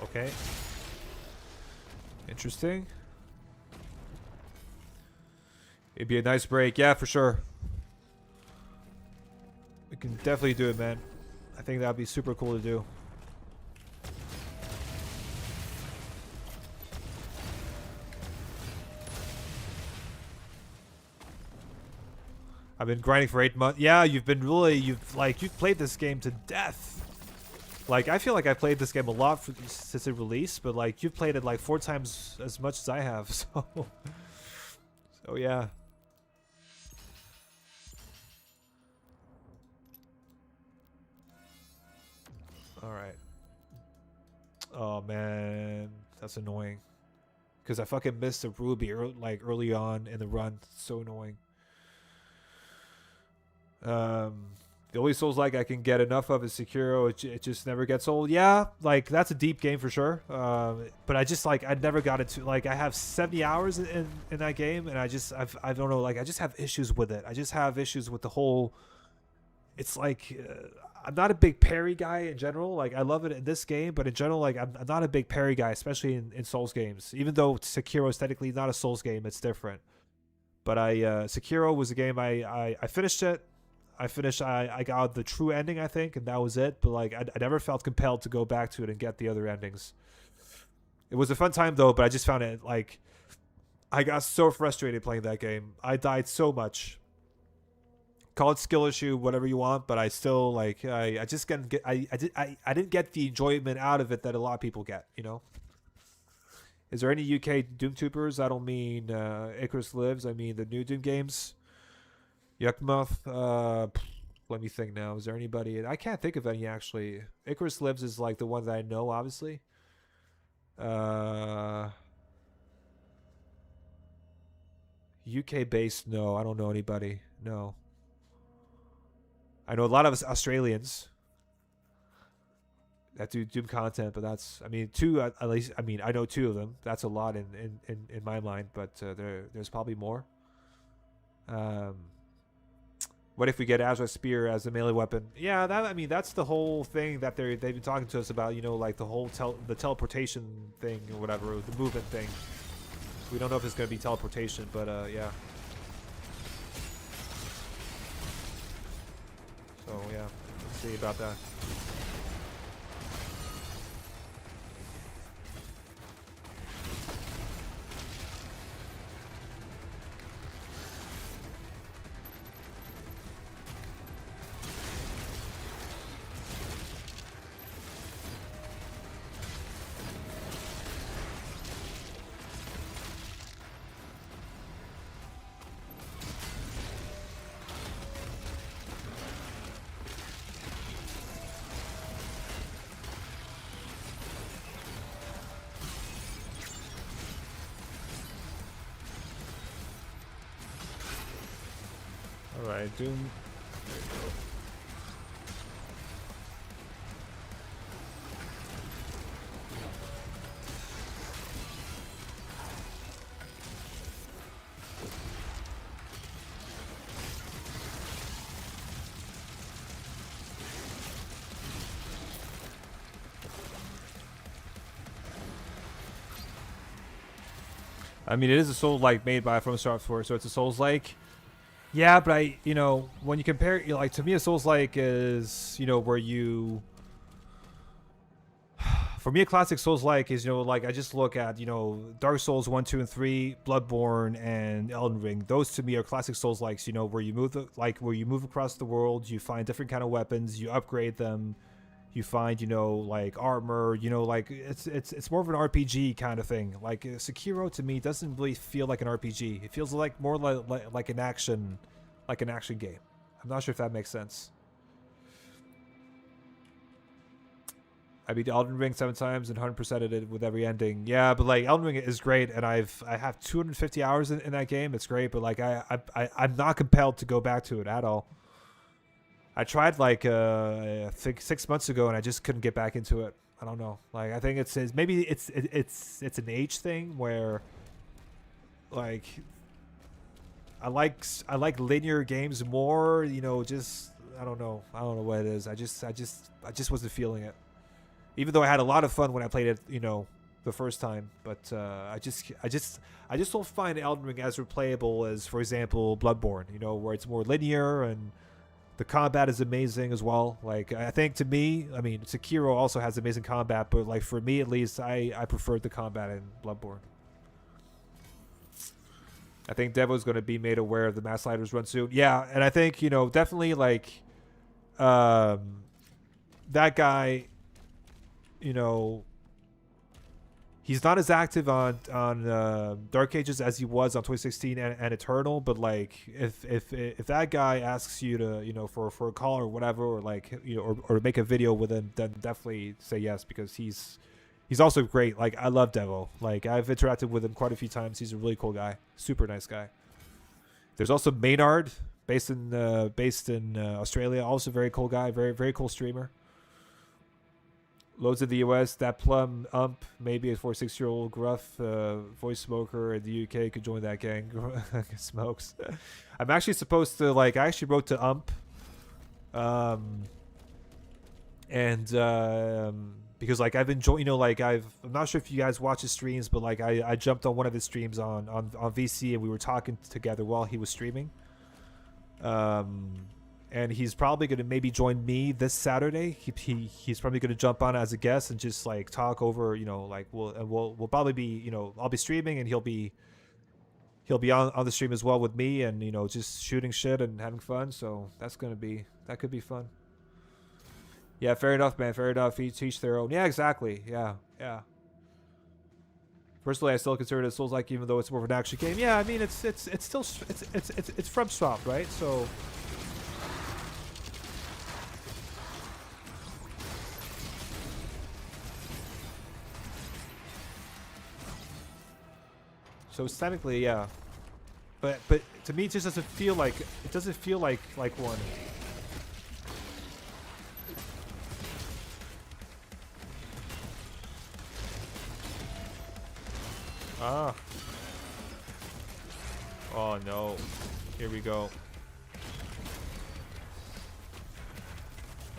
Okay. Interesting. It'd be a nice break. Yeah, for sure. We can definitely do it, man. I think that'd be super cool to do. I've been grinding for 8 months. Yeah, you've played this game to death. Like, I feel like I played this game a lot since it released, but like you've played it like 4 times as much as I have. So yeah. All right. Oh man, that's annoying. Because I fucking missed a ruby early on in the run. So annoying. The only Souls like I can get enough of is Sekiro. It just never gets old. Yeah, like that's a deep game for sure. But I just like I never got into like I have 70 hours in that game, and I don't know, like I just have issues with it. I just have issues with the whole. It's like I'm not a big parry guy in general. Like I love it in this game, but in general, like I'm not a big parry guy, especially in Souls games. Even though Sekiro is technically not a Souls game, it's different. But Sekiro was a game I finished it. I got the true ending, I think, and that was it. But like I never felt compelled to go back to it and get the other endings. It was a fun time though, but I just found it like I got so frustrated playing that game. I died so much. Call it skill issue, whatever you want, but I still like I just didn't get I didn't get the enjoyment out of it that a lot of people get, you know. Is there any UK Doom tubers? I don't mean Icarus Lives. I mean the new Doom games. Yuckmuth. Let me think now. Is there anybody? I can't think of any actually. Icarus Lives is like the one that I know, obviously. UK based? No, I don't know anybody. No. I know a lot of Australians that do Doom content, but that's I mean two at least. I mean I know 2 of them. That's a lot in my mind, but there's probably more. What if we get Azra Spear as a melee weapon? Yeah, that's the whole thing that they've been talking to us about. You know, like the whole the teleportation thing or whatever, the movement thing. We don't know if it's gonna be teleportation, but yeah. So yeah, let's see about that. Alright, Doom. There you go. I mean, it is a Souls-like made by From Software, so it's a Souls-like. Yeah, but when you compare, like, to me, a Souls-like is, where you. For me, a classic Souls-like is, like, I just look at, Dark Souls 1, 2, and 3, Bloodborne, and Elden Ring. Those to me are classic Souls-likes, where you move where you move across the world, you find different kind of weapons, you upgrade them, you find, like armor, like it's more of an RPG kind of thing. Like Sekiro to me doesn't really feel like an RPG. It feels like more like an action game. I'm not sure if that makes sense. I beat Elden Ring 7 times and 100%ed it with every ending. Yeah, but like Elden Ring is great, and I have 250 hours in that game. It's great, but like I'm not compelled to go back to it at all. I tried like I think 6 months ago, and I just couldn't get back into it. I don't know. Like I think it's maybe it's an age thing where like I like linear games more. Just I don't know what it is. I just wasn't feeling it. Even though I had a lot of fun when I played it, the first time, but I just don't find Elden Ring as replayable as, for example, Bloodborne. Where it's more linear and the combat is amazing as well. Like I think to me, I mean, Sekiro also has amazing combat, but like for me at least, I preferred the combat in Bloodborne. I think Devo's going to be made aware of the Mass Sliders run soon. Yeah, and I think definitely like that guy. He's not as active on Dark Ages as he was on 2016 and Eternal, but like if that guy asks you to for a call or whatever, or like or make a video with him, then definitely say yes, because he's also great. Like I love Devo. Like I've interacted with him quite a few times. He's a really cool guy, super nice guy. There's also Maynard, based in Australia, also very cool guy, very very cool streamer. Loads in the US. That Plum Ump, maybe a 46-year-old gruff voice smoker in the UK, could join that gang. Smokes. I'm actually supposed to I actually wrote to Ump, and because like I've enjoyed, I'm not sure if you guys watch his streams, but like I jumped on one of his streams on VC, and we were talking together while he was streaming. And he's probably going to maybe join me this Saturday. He's probably going to jump on as a guest and just like talk over, we'll probably be, I'll be streaming and he'll be on the stream as well with me, and just shooting shit and having fun. So that could be fun. Yeah, fair enough, man. Fair enough. Each their own. Yeah, exactly. Yeah. Personally, I still consider it a Souls-like, even though it's more of an action game. Yeah, I mean it's still it's from Swap, right? So. So it's technically, yeah, but to me it just doesn't feel like one. Ah. Oh no. Here we go.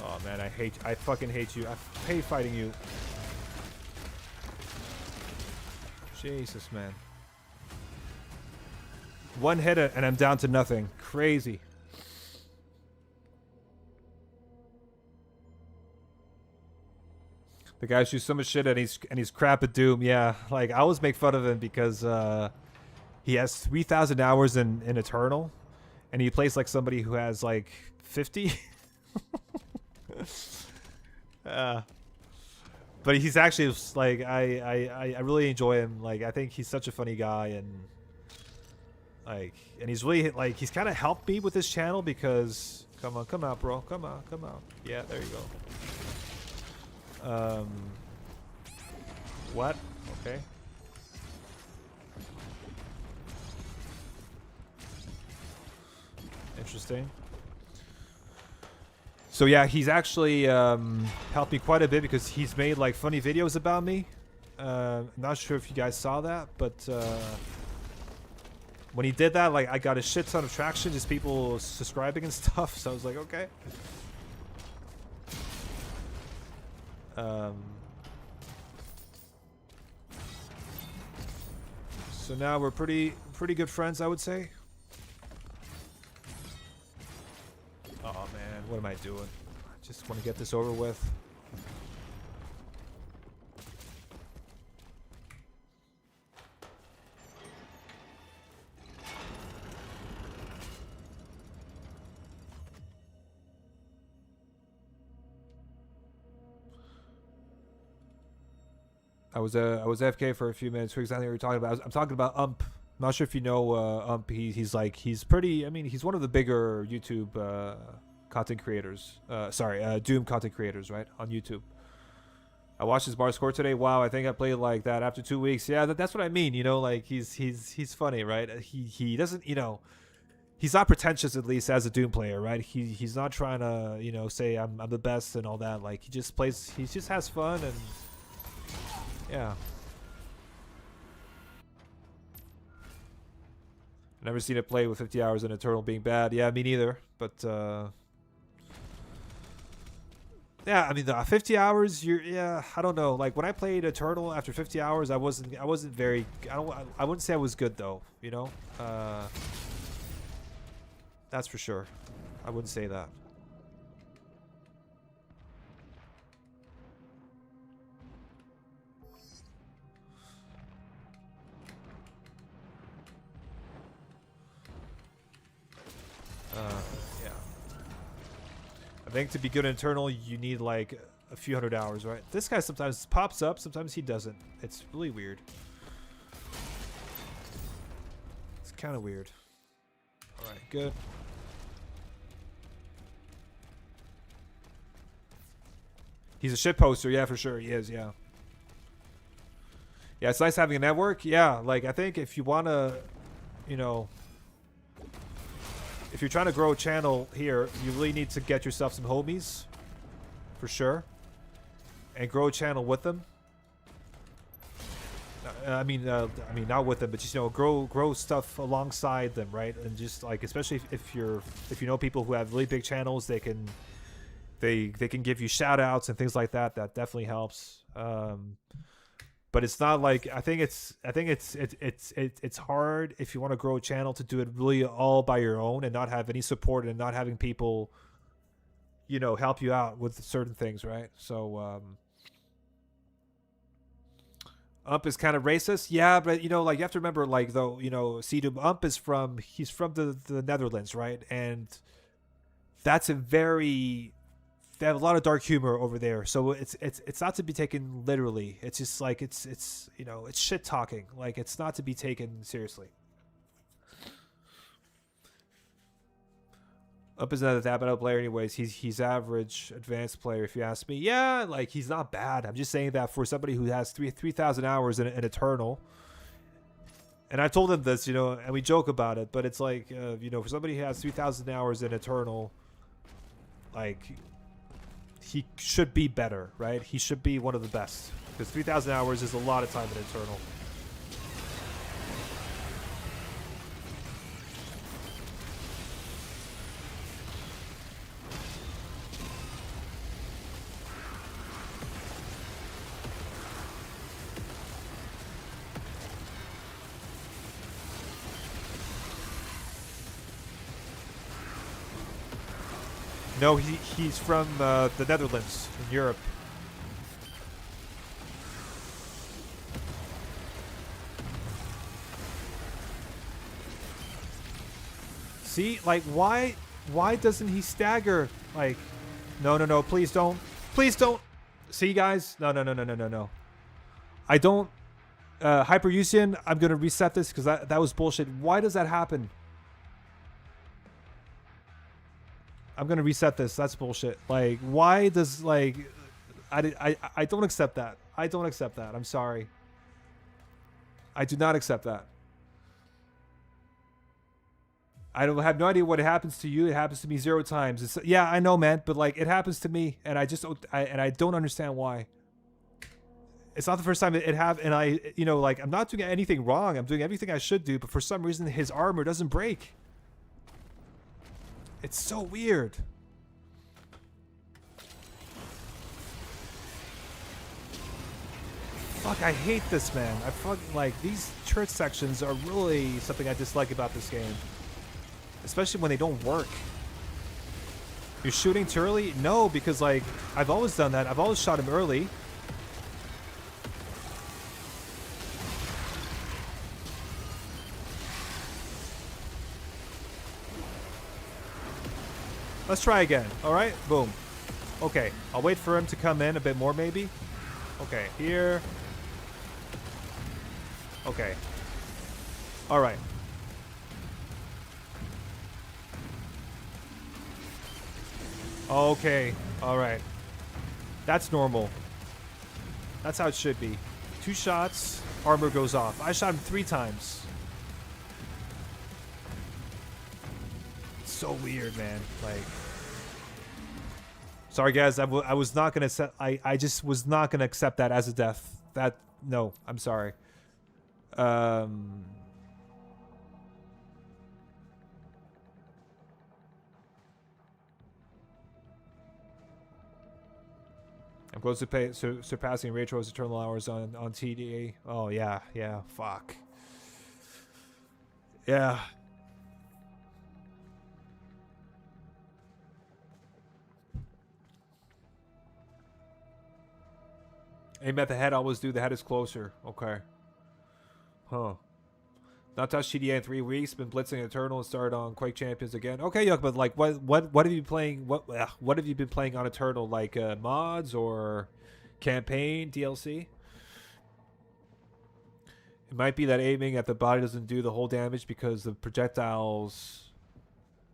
Oh man, I fucking hate you. I hate fighting you. Jesus, man. One hit and I'm down to nothing. Crazy. The guy shoots so much shit and he's crap at Doom. Yeah, like I always make fun of him because he has 3,000 hours in Eternal, and he plays like somebody who has like 50. But he's actually like I really enjoy him. Like I think he's such a funny guy, and he's really he's kind of helped me with this channel because come out, bro, come out. Yeah, there you go. What? Okay. Interesting. So yeah, he's actually helped me quite a bit because he's made like funny videos about me. Not sure if you guys saw that, but when he did that, like I got a shit ton of traction, just people subscribing and stuff. So I was like, okay. So now we're pretty good friends, I would say. Oh man, what am I doing? I just want to get this over with. I was AFK for a few minutes. For exactly what you're talking about. I'm talking about Ump. I'm not sure if you know Ump. He's pretty. I mean, he's one of the bigger YouTube content creators. Doom content creators, right, on YouTube. I watched his bar score today. Wow, I think I played like that after 2 weeks. Yeah, that's what I mean. You know, like he's funny, right? He doesn't, you know, he's not pretentious, at least as a Doom player, right? He's not trying to, you know, say I'm the best and all that. Like he just plays. He just has fun and. Yeah. Never seen it play with 50 hours in Eternal being bad. Yeah, me neither. But yeah, I mean the 50 hours. I don't know. Like when I played Eternal after 50 hours, I wasn't very. I wouldn't say I was good though. You know. That's for sure. I wouldn't say that. Yeah. I think to be good in Eternal, you need like a few hundred hours, right? This guy sometimes pops up, sometimes he doesn't. It's really weird. It's kind of weird. All right, good. He's a shit poster, yeah, for sure. He is, yeah. Yeah, it's nice having a network. Yeah, like I think if you want to, you know, if you're trying to grow a channel here, you really need to get yourself some homies, for sure, and grow a channel with them. I mean, not with them, but just, you know, grow stuff alongside them, right? And just like, especially if you know people who have really big channels, they can give you shout outs and things like that. That definitely helps. But it's not like I think it's hard if you want to grow a channel to do it really all by your own and not have any support and not having people, you know, help you out with certain things, right? So Ump is kind of racist, yeah, but you know, like you have to remember, like though, you know, Doom Ump is from the Netherlands, right? And that's they have a lot of dark humor over there, so it's not to be taken literally. It's just like it's you know, it's shit talking. Like it's not to be taken seriously. Up is not a that bad of a player, anyways. He's average advanced player, if you ask me. Yeah, like he's not bad. I'm just saying that for somebody who has 3,000 hours in Eternal. And I told him this, you know, and we joke about it, but it's like, you know, for somebody who has 3,000 hours in Eternal, like. He should be better, right? He should be one of the best. Because 3,000 hours is a lot of time in Eternal. No, he's from the Netherlands in Europe. See, like why doesn't he stagger? Like, no, please don't, See, guys, no. I don't. Hyperusian, I'm gonna reset this because that was bullshit. Why does that happen? I'm gonna reset this. That's bullshit. Like, why does like, I don't accept that. I don't accept that. I'm sorry. I do not accept that. I don't have no idea what happens to you. It happens to me 0 times. Yeah, I know, man, but like it happens to me, and I don't understand why. It's not the first time it happened, and I, you know, like I'm not doing anything wrong. I'm doing everything I should do, but for some reason his armor doesn't break. It's so weird. Fuck, I hate this, man. I fucking like these turret sections are really something I dislike about this game. Especially when they don't work. You're shooting too early? No, because like I've always done that. I've always shot him early. Let's try again. All right, boom. Okay, I'll wait for him to come in a bit more, maybe. Okay, here. Okay. All right. Okay. All right. That's normal. That's how it should be. 2 shots, armor goes off. I shot him 3 times. It's so weird, man. Like, sorry guys, I was not gonna set. I just was not gonna accept that as a death. That no, I'm sorry. I'm close to surpassing Rachel's Eternal Hours on TDA. Oh yeah, yeah. Fuck. Yeah. Aim at the head. Always do. The head is closer. Okay. Huh. Not touched TDA in 3 weeks. Been blitzing Eternal and started on Quake Champions again. Okay, Yuck, but like, what have you playing? What have you been playing on Eternal? Like mods or campaign DLC? It might be that aiming at the body doesn't do the whole damage because the projectiles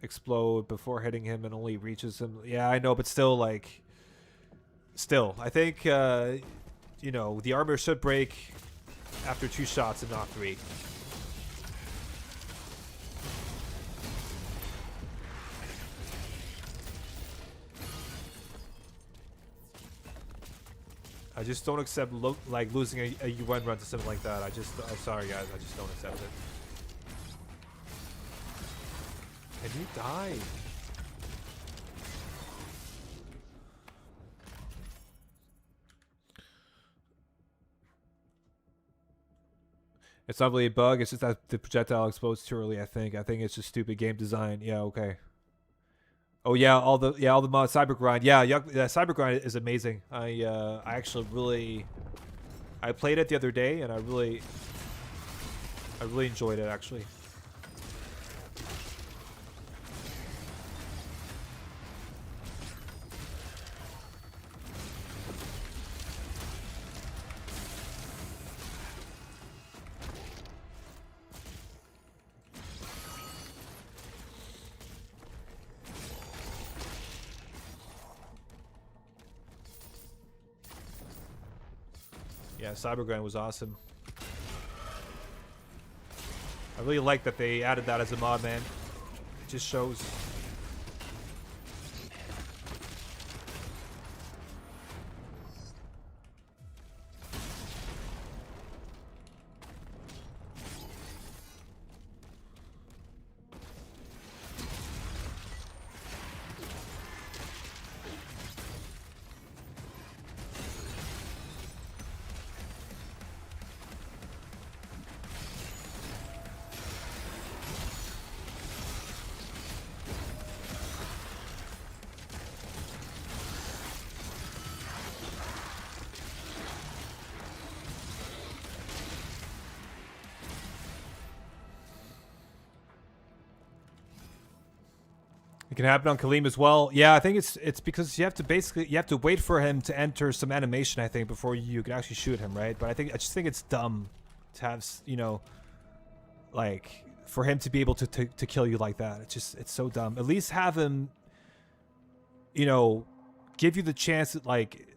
explode before hitting him and only reaches him. Yeah, I know, but still, like, I think you know, the armor should break after 2 shots and not 3. I just don't accept like losing a UN run to something like that. I'm sorry guys, I just don't accept it. Can you die? It's not really a bug. It's just that the projectile explodes too early. I think it's just stupid game design. Yeah. Okay. Oh yeah, all the mods. Cybergrind. Yeah, Cybergrind is amazing. I actually really, I played it the other day and I really enjoyed it actually. Yeah, Cybergrind was awesome. I really like that they added that as a mod, man. It just shows. It can happen on Kaleem as well. Yeah, I think it's because you have to wait for him to enter some animation, I think, before you can actually shoot him, right? But I just think it's dumb to have, you know, like for him to be able to kill you like that. It's so dumb. At least have him, you know, give you the chance that, like,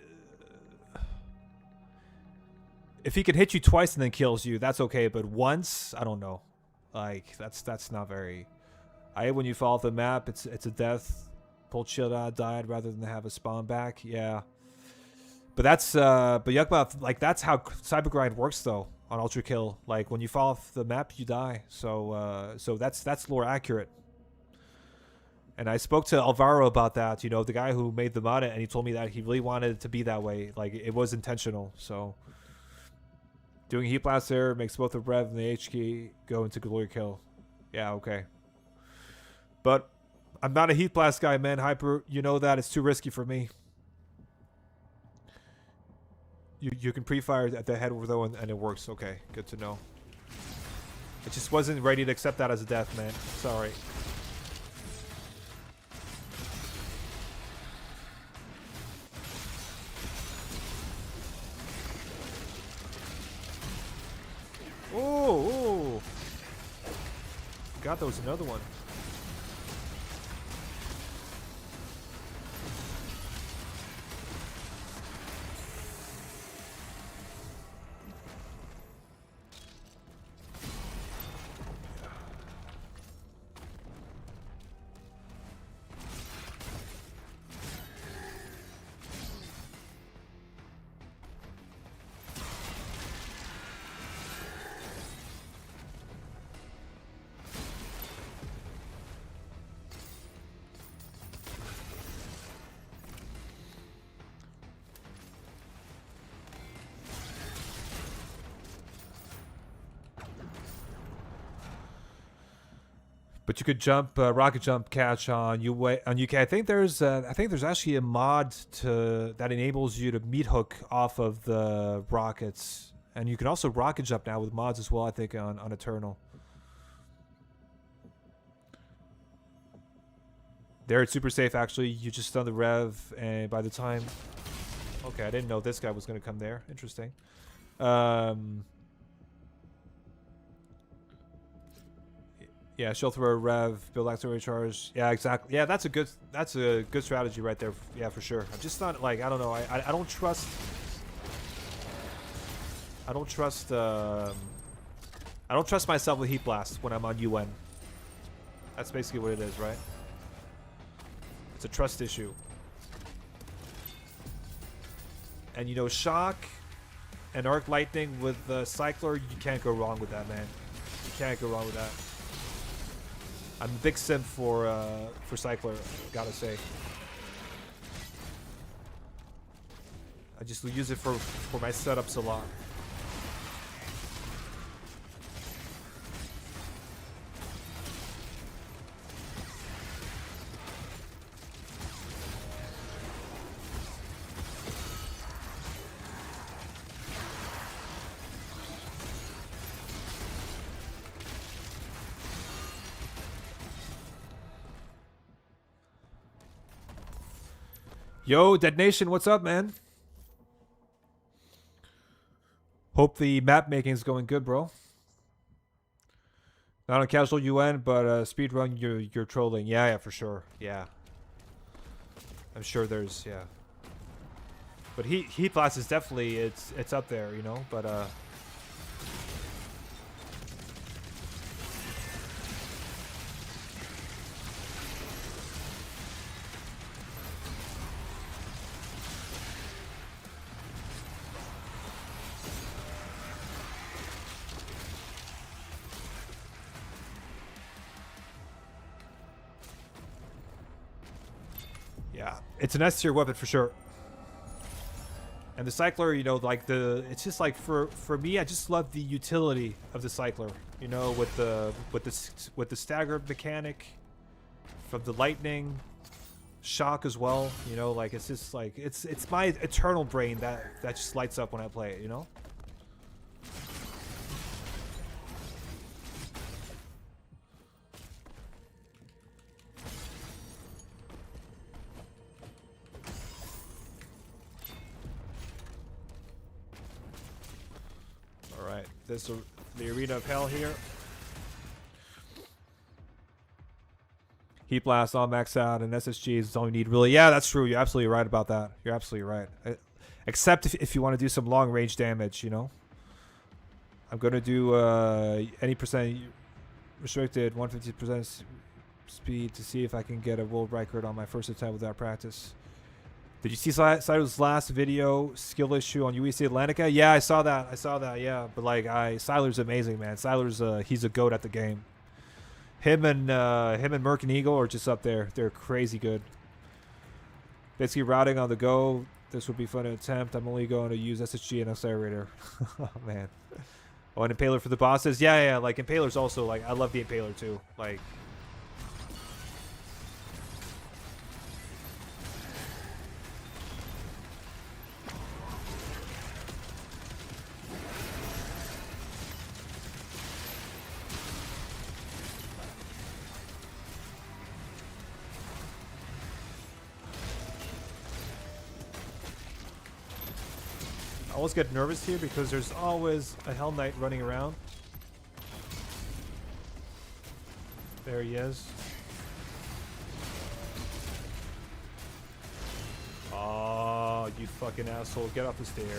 if he can hit you twice and then kills you, that's okay. But once, I don't know. Like that's not very. I hate when you fall off the map. It's a death. Pulled shield out, died rather than have a spawn back. Yeah. But that's but Yuckmouth, like that's how Cybergrind works though on Ultra Kill. Like when you fall off the map, you die. So so that's lore accurate. And I spoke to Alvaro about that, you know, the guy who made the mod, and he told me that he really wanted it to be that way. Like it was intentional. So Doing heat blast there makes both the rev and the H key go into glory kill. Yeah, okay. But I'm not a heat blast guy, man. Hyper, you know that. It's too risky for me. You can pre-fire at the head though, and it works. Okay, good to know. I just wasn't ready to accept that as a death, man. Sorry. Oh, God, that was another one. But you could jump, rocket jump catch on UK. I think there's actually a mod that enables you to meat hook off of the rockets, and you can also rocket jump now with mods as well. I think on Eternal. There it's super safe actually. You just stun the rev, and by the time, okay, I didn't know this guy was gonna come there. Interesting. Yeah, shield throw, rev, build accelerator charge. Yeah, exactly. Yeah, that's a good strategy right there. Yeah, for sure. I'm just not like, I don't know. I don't trust. I don't trust myself with heat blast when I'm on UN. That's basically what it is, right? It's a trust issue. And you know, shock and arc lightning with the cycler, you can't go wrong with that, man. You can't go wrong with that. I'm a big simp for cycler, gotta say. I just use it for my setups a lot. Yo, Dead Nation, what's up, man? Hope the map making is going good, bro. Not on casual UN, but speedrun, you're trolling. Yeah, for sure. Yeah. I'm sure there's, yeah. But heat blast is definitely, it's up there, you know, but yeah, it's an S tier weapon for sure. And the cycler, you know, like it's just like for me, I just love the utility of the cycler. You know, with the staggered mechanic, from the lightning, shock as well. You know, like it's just like it's my eternal brain that just lights up when I play it. You know. This is the arena of hell here. Heat blast all max out, and SSG is all you need, really. Yeah, that's true. You're absolutely right about that. You're absolutely right. Except if you want to do some long range damage, you know. I'm gonna do any percent restricted 150% speed to see if I can get a world record on my first attempt without practice. Did you see Siler's last video skill issue on UEC Atlantica? Yeah, I saw that. Yeah, but like, Siler's amazing, man. Siler's he's a goat at the game. Him and Merc and Eagle are just up there. They're crazy good. Basically routing on the go. This would be fun to attempt. I'm only going to use SSG and Accelerator. Oh, man. Oh, an Impaler for the bosses? Yeah, like, Impaler's also, like, I love the Impaler, too. Like... I always get nervous here because there's always a Hell Knight running around. There he is. Oh, you fucking asshole. Get off the stairs.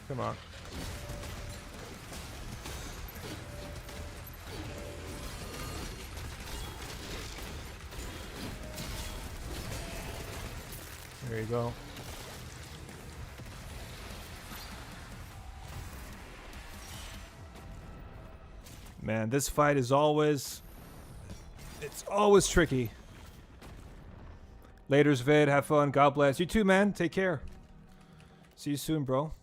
Come on. There you go. Man, this fight is always... It's always tricky. Later's vid. Have fun. God bless. You too, man. Take care. See you soon, bro.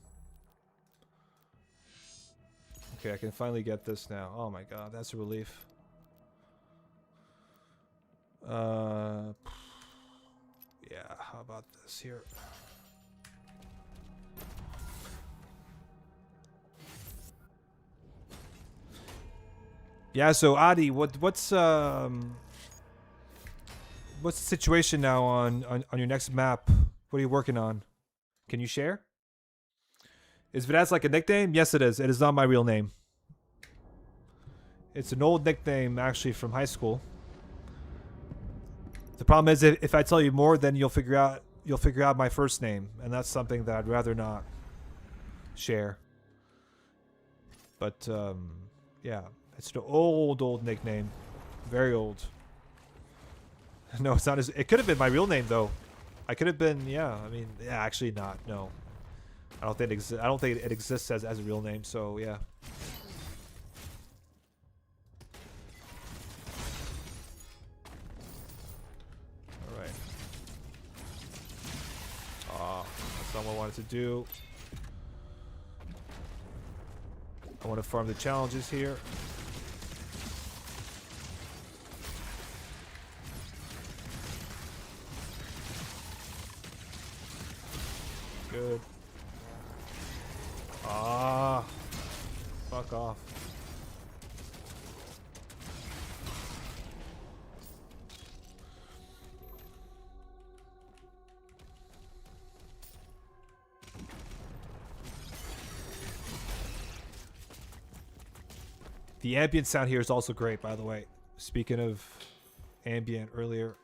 Okay, I can finally get this now. Oh my god, that's a relief. Yeah, how about this here? Yeah, so Adi, what's the situation now on your next map? What are you working on? Can you share? Is Vidaz like a nickname? Yes, it is. It is not my real name. It's an old nickname, actually, from high school. The problem is, if I tell you more, then you'll figure out my first name, and that's something that I'd rather not share. But yeah, it's an old nickname, very old. No, it's not. It could have been my real name though. I could have been. Yeah, I mean, yeah, actually not. No. I don't think it exists as a real name, so yeah. Alright. That's not what I wanted to do. I want to farm the challenges here. Good. Fuck off. The ambient sound here is also great, by the way. Speaking of ambient earlier.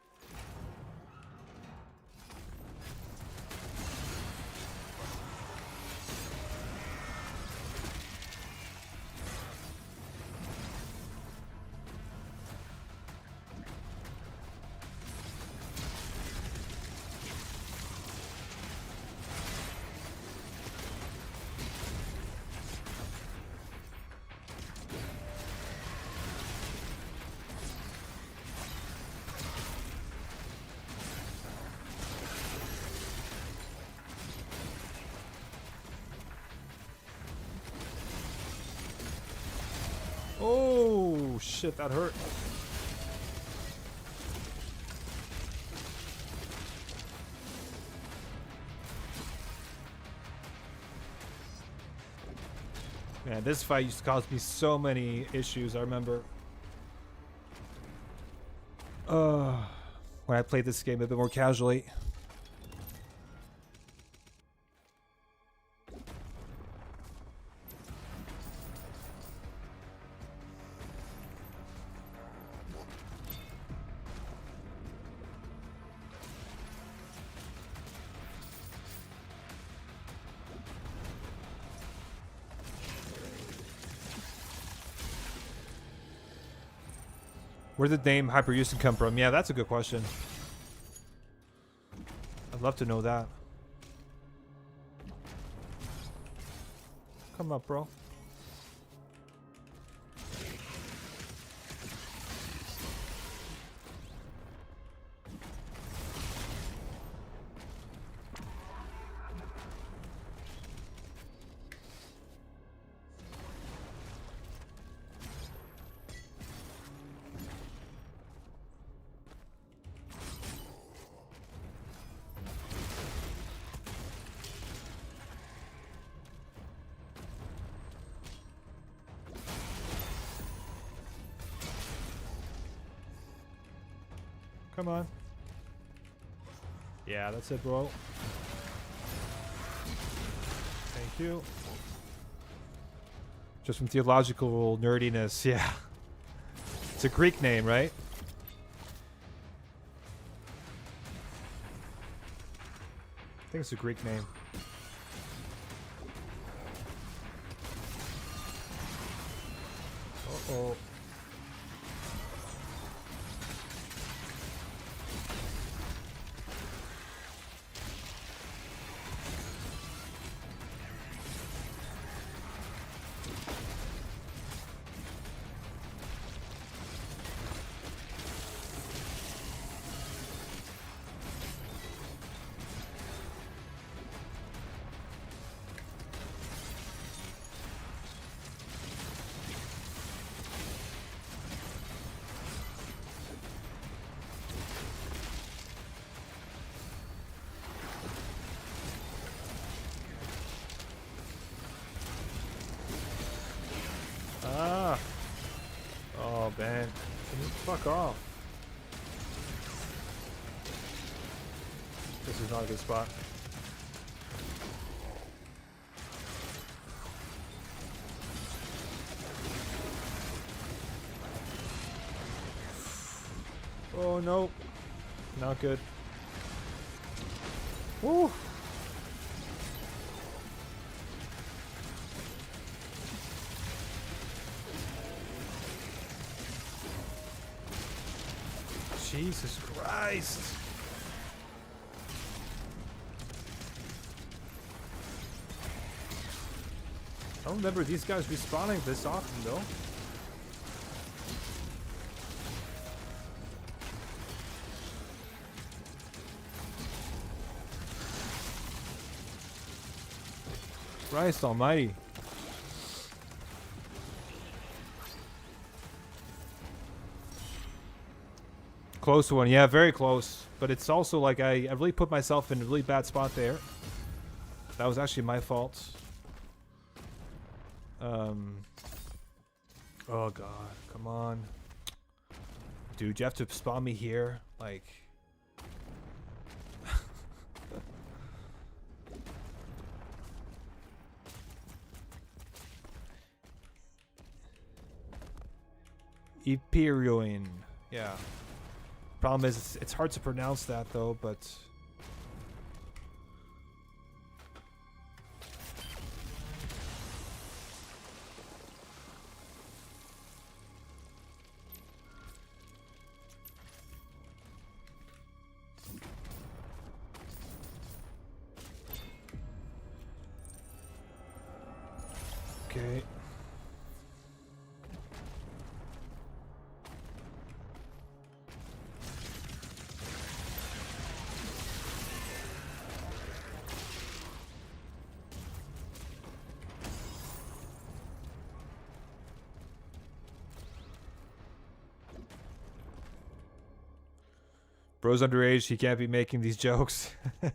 Oh, shit, that hurt. Man, this fight used to cause me so many issues, I remember. When I played this game a bit more casually. Where did the name Hyper Houston come from? Yeah, that's a good question. I'd love to know that. Come up, bro. Come on. Yeah, that's it, bro. Thank you. Just from theological nerdiness, yeah. It's a Greek name, right? I think it's a Greek name. Uh-oh. Ah. Oh, man. Can you fuck off? This is not a good spot. Oh, no. Not good. Woo. Jesus Christ. I don't remember these guys respawning this often, though. Christ almighty. Close one, yeah, very close. But it's also like I really put myself in a really bad spot there. That was actually my fault. Oh god, come on. Dude, you have to spawn me here? Like... Eperioin. Yeah. Problem is, it's hard to pronounce that though, but... Okay. Bro's underage, he can't be making these jokes. Yeah.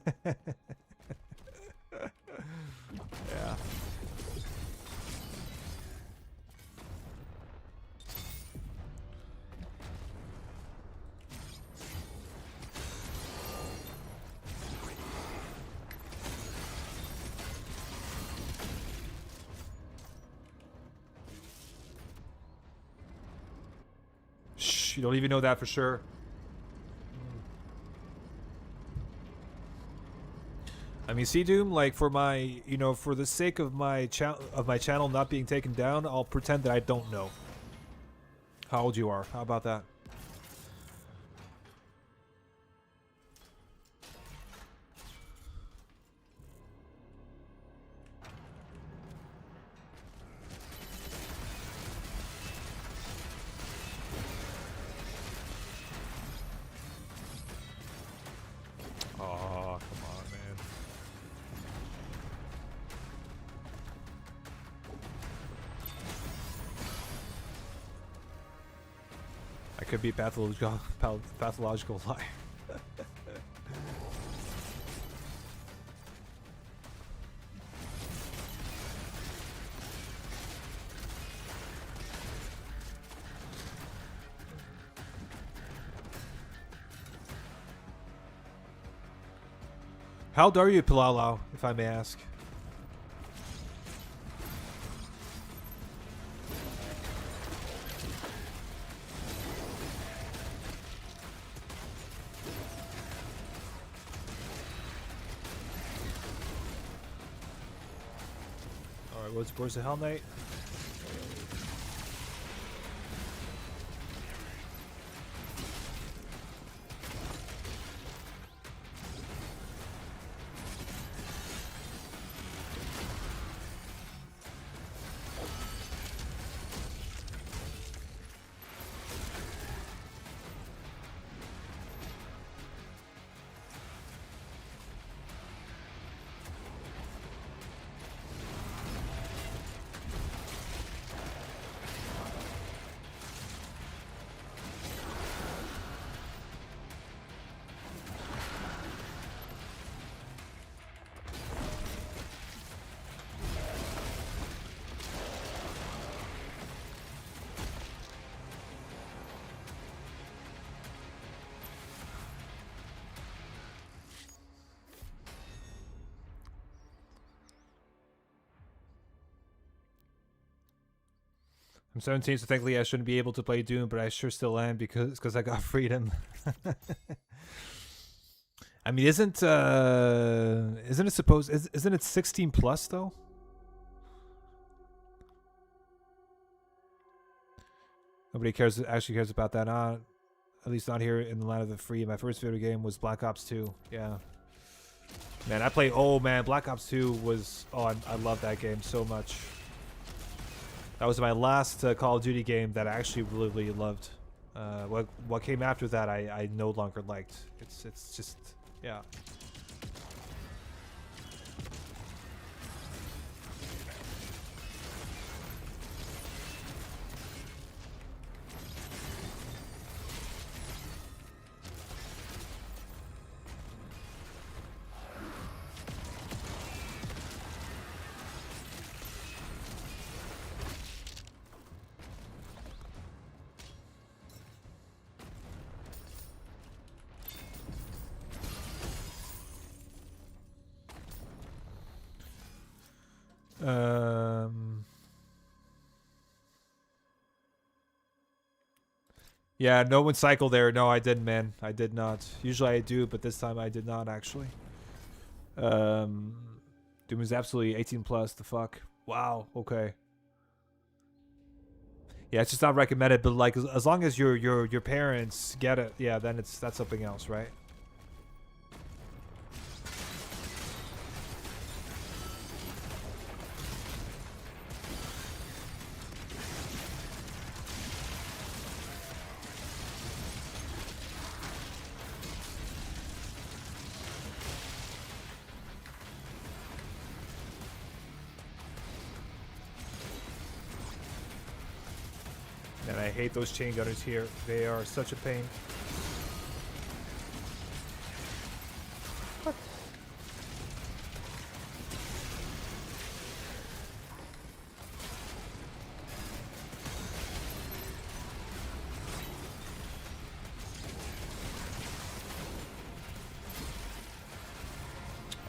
Shh, you don't even know that for sure. I mean, see, Doom, like, for my, you know, for the sake of my channel not being taken down, I'll pretend that I don't know how old you are. How about that? It could be pathological lie. How old are you, Pilalau, if I may ask? Alright, where's the Hell Knight? I'm 17, so technically I shouldn't be able to play Doom, but I sure still am because I got freedom. I mean, isn't it supposed? Isn't it 16 plus though? Nobody actually cares about that. Not at least not here in the land of the free. My first video game was Black Ops 2. Yeah. Man, I played. Oh man, Black Ops 2 was. Oh, I love that game so much. That was my last Call of Duty game that I actually really loved. What came after that, I no longer liked. It's just, yeah. Yeah, no one cycle there. No, I didn't, man. I did not. Usually I do, but this time I did not actually. Doom is absolutely 18 plus. The fuck? Wow. Okay. Yeah, it's just not recommended. But like, as long as your parents get it, yeah, then that's something else, right? And I hate those chain gunners here. They are such a pain. What?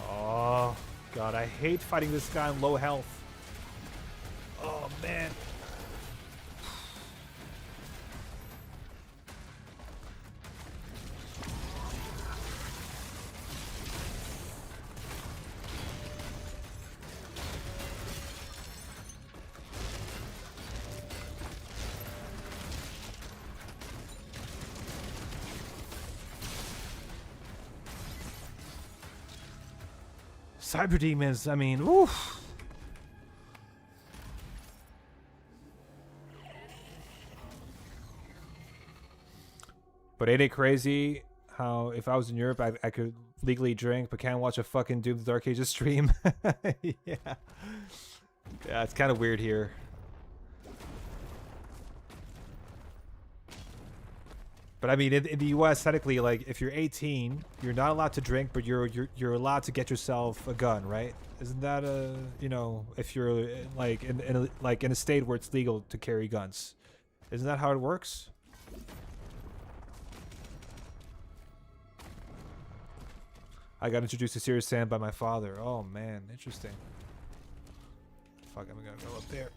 Oh, God, I hate fighting this guy on low health. Oh, man. Cyber demons, I mean, oof. But ain't it crazy how if I was in Europe, I could legally drink, but can't watch a fucking Doom the Dark Ages stream? Yeah. Yeah, it's kind of weird here. But I mean, in the U.S., technically, like if you're 18, you're not allowed to drink, but you're allowed to get yourself a gun, right? Isn't that a if you're like in a state where it's legal to carry guns, isn't that how it works? I got introduced to Serious Sam by my father. Oh man, interesting. Fuck, I'm gonna go up there.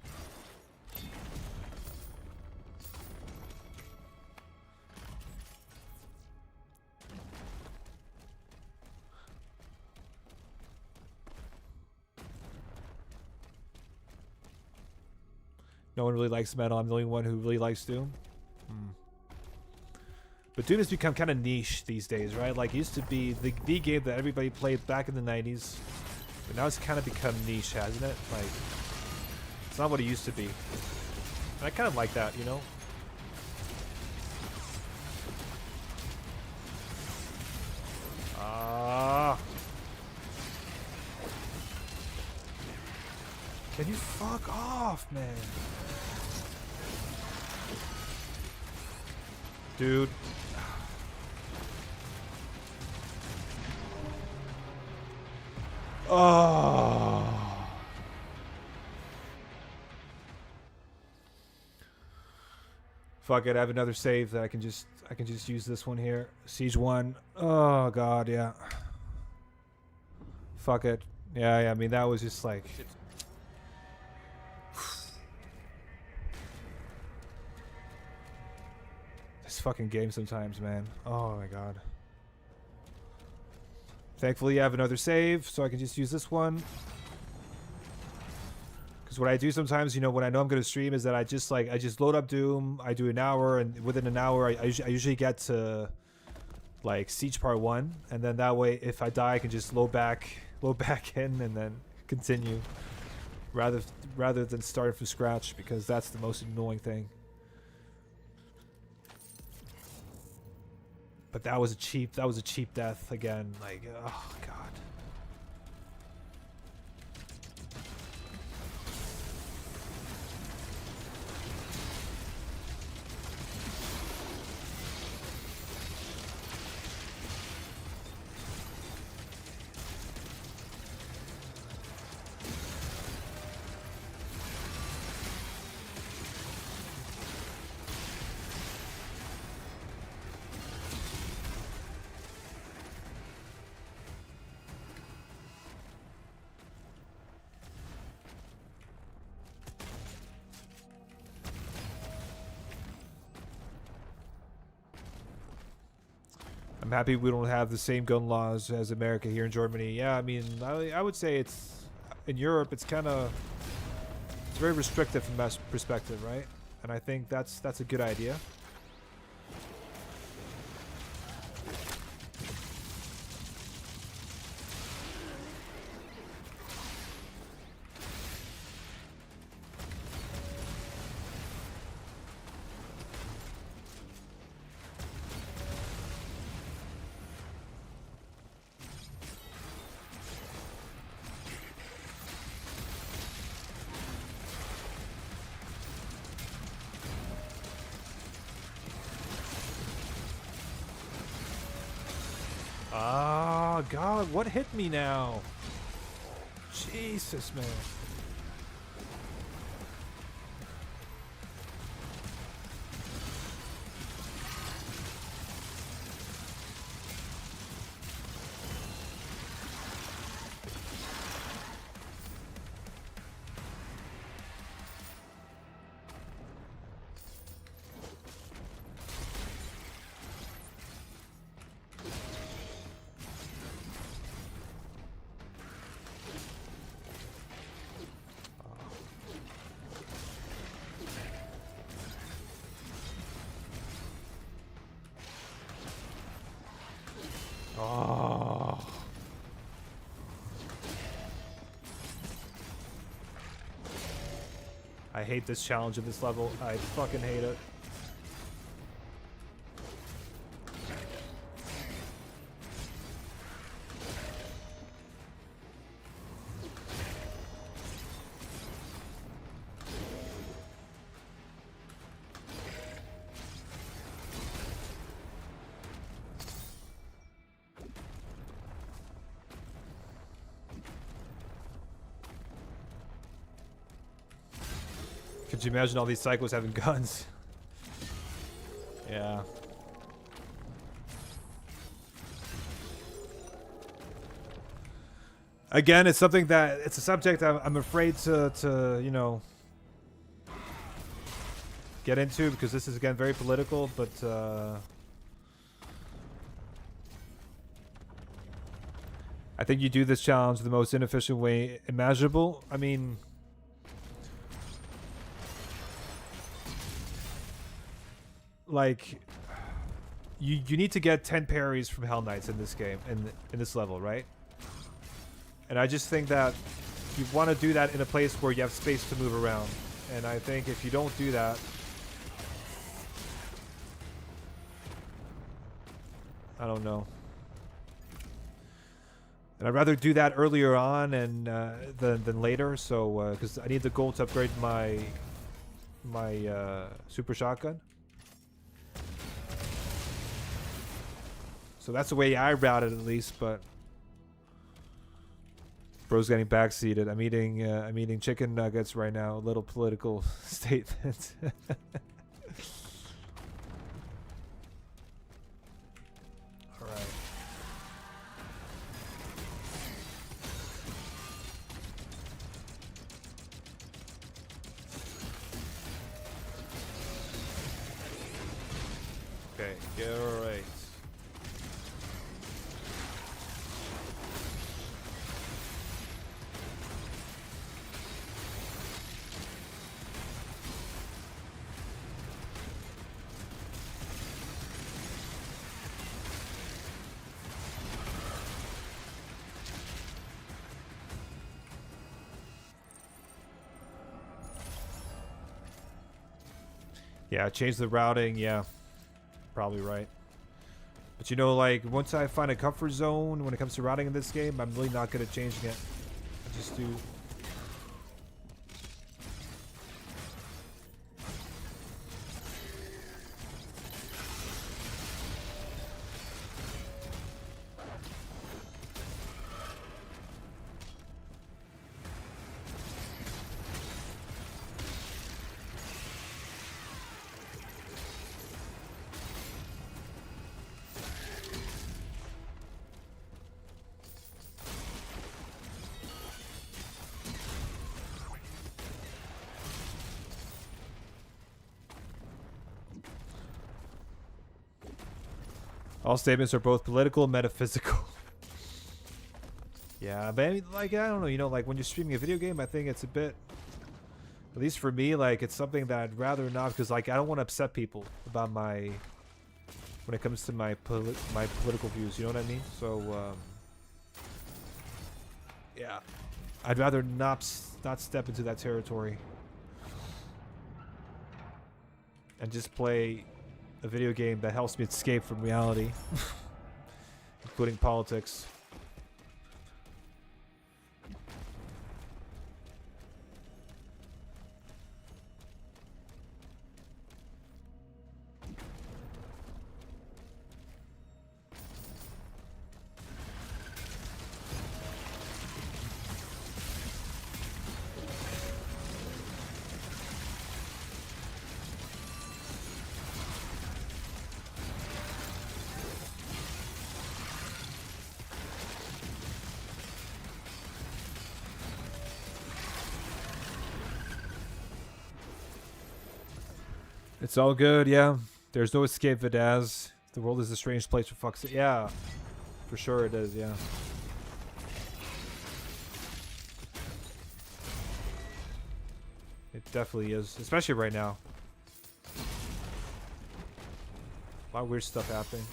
No one really likes metal. I'm the only one who really likes Doom. But Doom has become kind of niche these days, right? Like, it used to be the game that everybody played back in the 90s. But now it's kind of become niche, hasn't it? Like, it's not what it used to be. And I kind of like that, you know? Can you fuck off, man? Dude. Oh. Fuck it, I have another save that I can just use this one here. Siege 1. Oh god, yeah. Fuck it. Yeah, I mean that was just like this fucking game sometimes, man. Oh my god. Thankfully I have another save, so I can just use this one. Because what I do sometimes, when I know I'm going to stream is that I just load up Doom, I do an hour, and within an hour I usually get to like Siege Part 1, and then that way if I die I can just load back in and then continue rather than starting from scratch, because that's the most annoying thing. But that was a cheap death again. Like, oh god. I'm happy we don't have the same gun laws as America here in Germany. Yeah, I mean, I would say it's in Europe. It's very restrictive from that perspective, right? And I think that's a good idea. Oh, God, what hit me now? Jesus, man. Oh. I hate this challenge of this level. I fucking hate it. Could you imagine all these psychos having guns? Yeah. Again, it's something that it's a subject I'm afraid to you know get into because this is again very political, but I think you do this challenge the most inefficient way imaginable. I mean, like you need to get 10 parries from Hell Knights in this game in this level, right? And I just think that you want to do that in a place where you have space to move around. And I think if you don't do that, I don't know. And I'd rather do that earlier on and than later. So because I need the gold to upgrade my super shotgun. So that's the way I route it at least, but. Bro's getting backseated. I'm eating chicken nuggets right now. A little political statement. All right. Okay, get right. Yeah, change the routing. Yeah, probably right. But you know, like, once I find a comfort zone when it comes to routing in this game, I'm really not good at changing it. I just do. All statements are both political and metaphysical. Yeah, but I mean, like, I don't know, you know, like when you're streaming a video game, I think it's a bit, at least for me, like it's something that I'd rather not, because like I don't want to upset people about when it comes to my political views, you know what I mean? So, yeah, I'd rather not step into that territory and just play a video game that helps me escape from reality, including politics. It's all good, yeah. There's no escape, Vidaz. The world is a strange place for fuck's sake. Yeah, for sure it is, yeah. It definitely is, especially right now. A lot of weird stuff happening.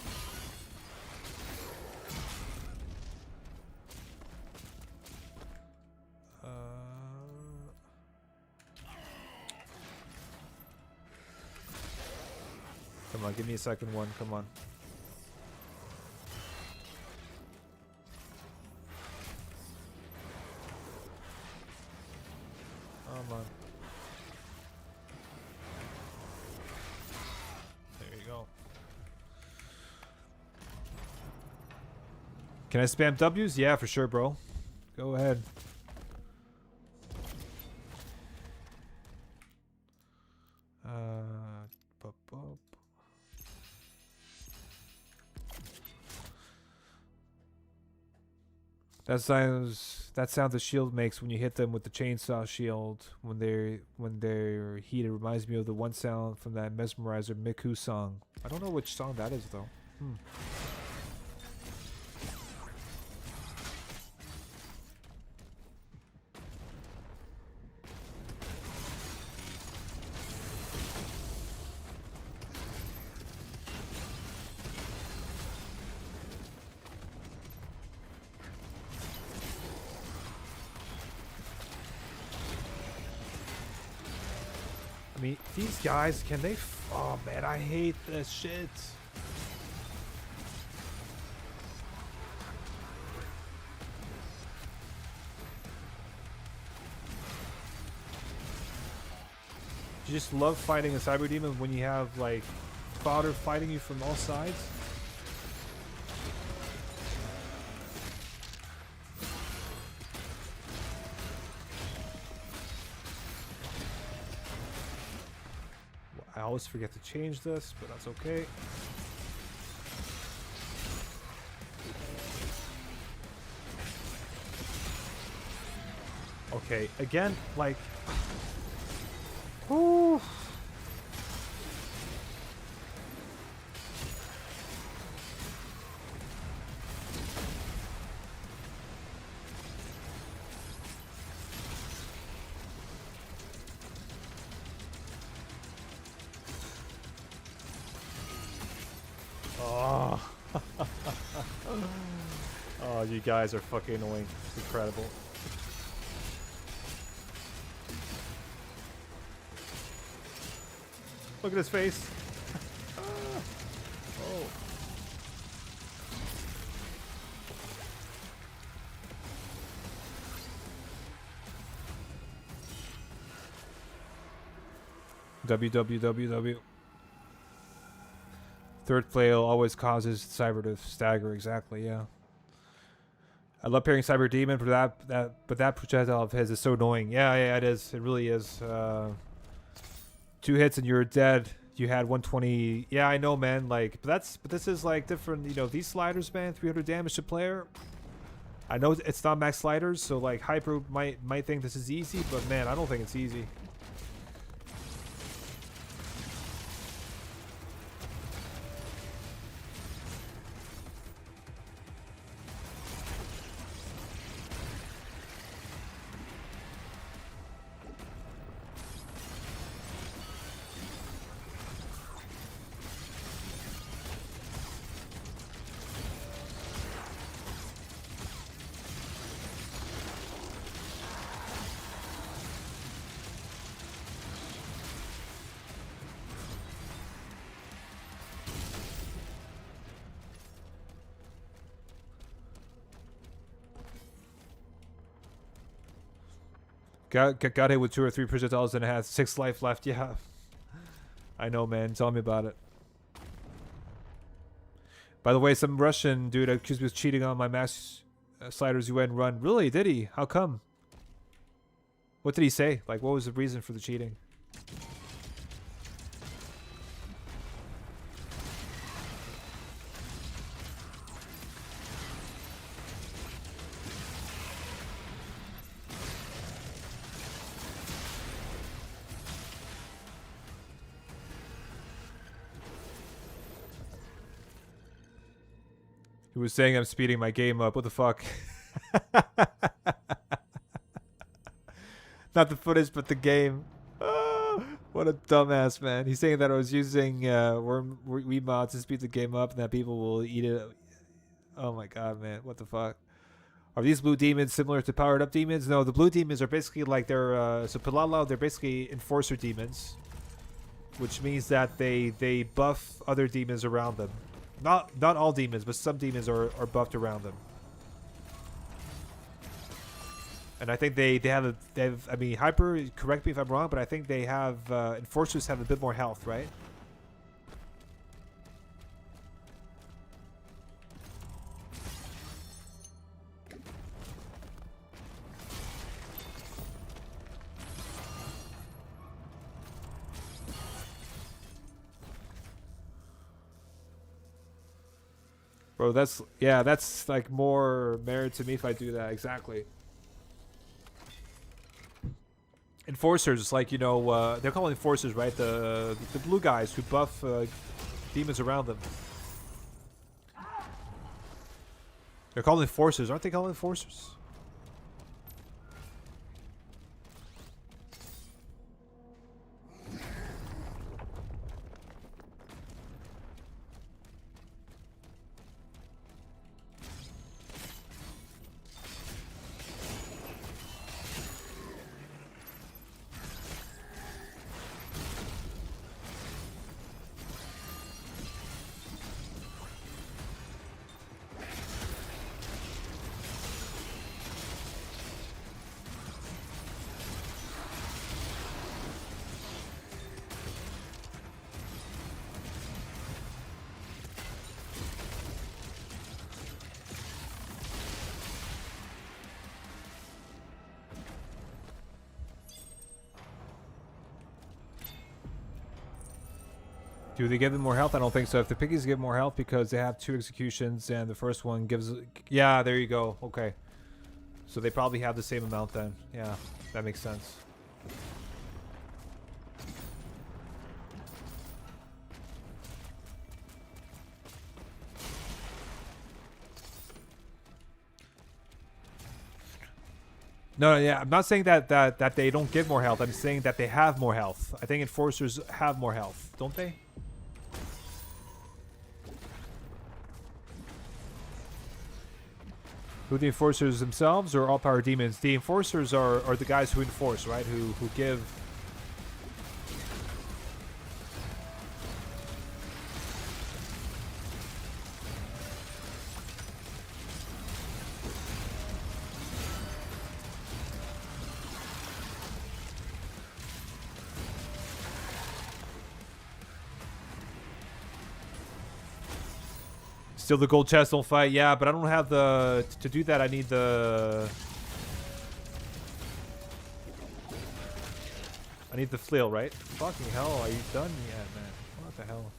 Come on, give me a second one. Come on. Come on. There you go. Can I spam W's? Yeah, for sure, bro. Go ahead. That sound the shield makes when you hit them with the chainsaw shield when they're heated reminds me of the one sound from that Mesmerizer Miku song. I don't know which song that is though. I mean, these guys, can they... Oh, man, I hate this shit. You just love fighting a Cyber Demon when you have, like, fodder fighting you from all sides? I always forget to change this, but that's okay. Okay, again, like... Whew. Oh. Oh, you guys are fucking annoying. It's incredible. Look at his face. Oh. WWWW. Third flail always causes Cyber to stagger. Exactly, yeah. I love pairing Cyber Demon, but that projectile of his is so annoying. Yeah, it is. It really is. 2 hits and you're dead. You had 120. Yeah, I know, man. Like, but this is like different. You know, these sliders, man. 300 damage to player. I know it's not max sliders, so like Hyper might think this is easy, but man, I don't think it's easy. Got hit with 2 or 3 projectiles and it has 6 life left. Yeah, I know, man. Tell me about it. By the way, some Russian dude accused me of cheating on my max sliders UN run. Really? Did he? How come? What did he say? Like, what was the reason for the cheating? He was saying I'm speeding my game up. What the fuck? Not the footage, but the game. Oh, what a dumbass, man. He's saying that I was using Wii mods to speed the game up and that people will eat it. Oh my god, man. What the fuck? Are these blue demons similar to powered up demons? No, the blue demons are basically like they're... so Pilala, they're basically enforcer demons. Which means that they buff other demons around them. Not all demons, but some demons are buffed around them. And I think they have I mean, Hyper, correct me if I'm wrong, but I think they have enforcers have a bit more health, right? Bro, that's like more merit to me if I do that. Exactly. Enforcers, like, you know, they're called enforcers, right? The blue guys who buff demons around them. They're called enforcers, aren't they called enforcers? Do they give them more health? I don't think so. If the piggies give more health because they have 2 executions and the first one gives... Yeah, there you go. Okay. So they probably have the same amount then. Yeah, that makes sense. No, yeah, I'm not saying that they don't give more health. I'm saying that they have more health. I think enforcers have more health, don't they? Who, the enforcers themselves or all power demons? The enforcers are the guys who enforce, right? Who give... Still the gold chest don't fight. Yeah, but I don't have the... To do that, I need the... I need the flail, right? Fucking hell, are you done yet, man? What the hell?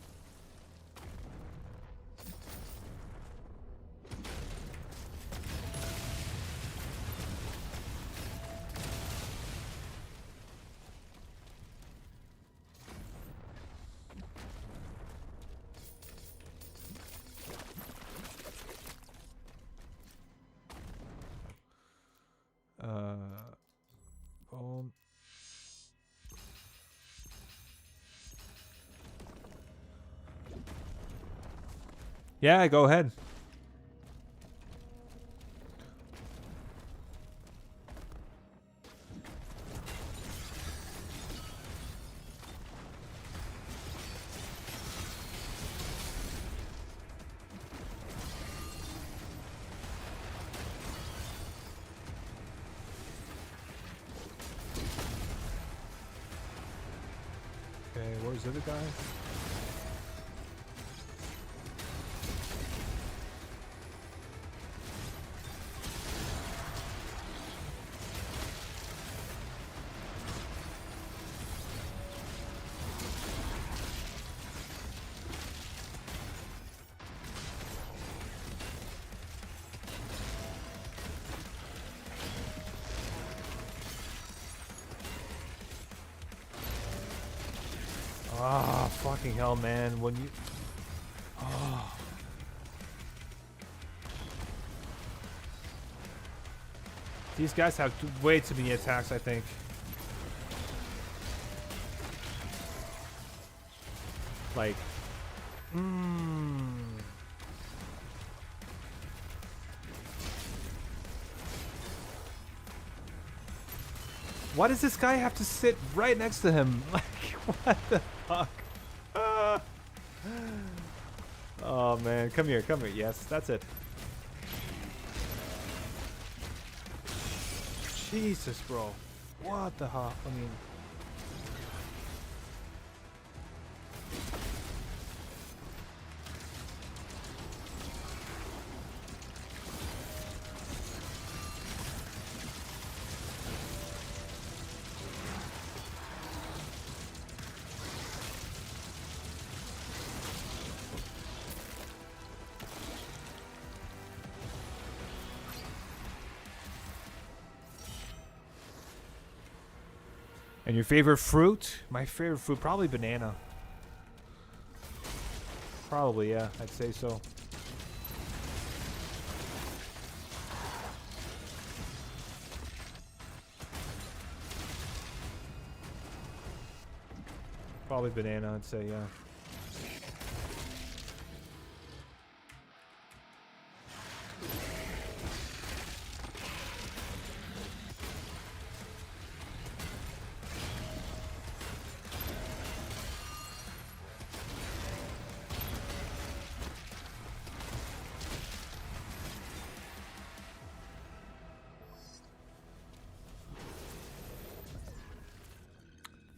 Boom. Yeah, go ahead. Okay, where's the other guy? Ah, fucking hell, man. When you... Oh. These guys have way too many attacks, I think. Like... Why does this guy have to sit right next to him? Like, what the fuck? Oh man, come here, come here. Yes, that's it. Jesus, bro. What the hell? I mean... And your favorite fruit? My favorite fruit, probably banana. Probably, yeah, I'd say so. Probably banana, I'd say, yeah.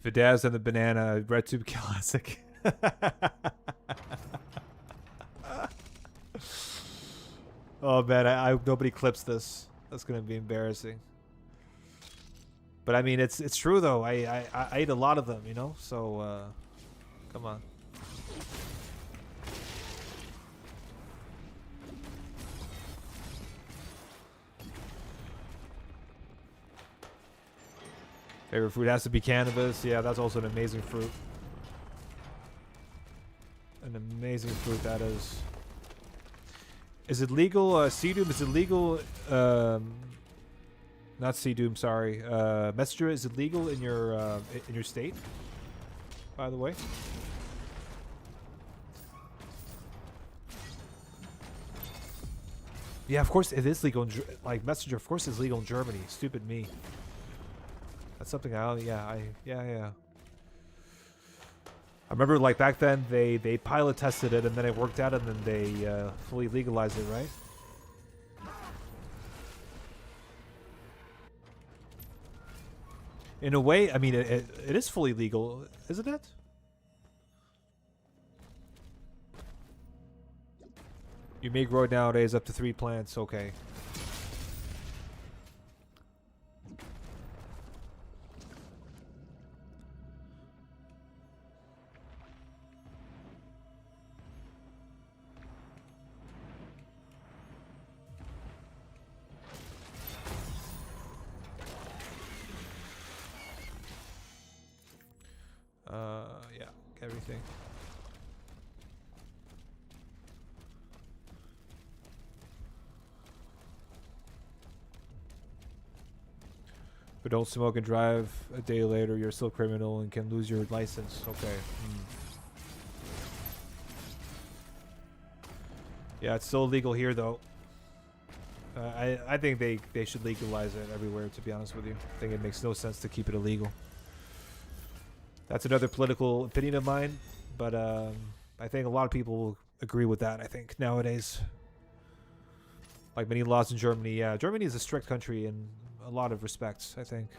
Vidaz and the banana, Red Tube Classic. Oh man, I hope nobody clips this. That's gonna be embarrassing. But I mean, it's true though. I ate a lot of them, you know. So come on. Favorite fruit has to be cannabis. Yeah, that's also an amazing fruit. An amazing fruit that is. Is it legal? Seadoom, is it legal? Not Seadoom, sorry. Messenger, is it legal in your state? By the way. Yeah, of course it is legal. Like Messenger, of course, is legal in Germany. Stupid me. That's something yeah. I remember like back then they pilot tested it and then it worked out and then they fully legalized it, right? In a way, I mean it is fully legal, isn't it? You may grow nowadays up to 3 plants, okay. Yeah, everything. But don't smoke and drive a day later, you're still criminal and can lose your license. Okay. Yeah, it's still illegal here though. I think they should legalize it everywhere, to be honest with you. I think it makes no sense to keep it illegal. That's another political opinion of mine, but I think a lot of people will agree with that, I think, nowadays. Like many laws in Germany, yeah. Germany is a strict country in a lot of respects, I think.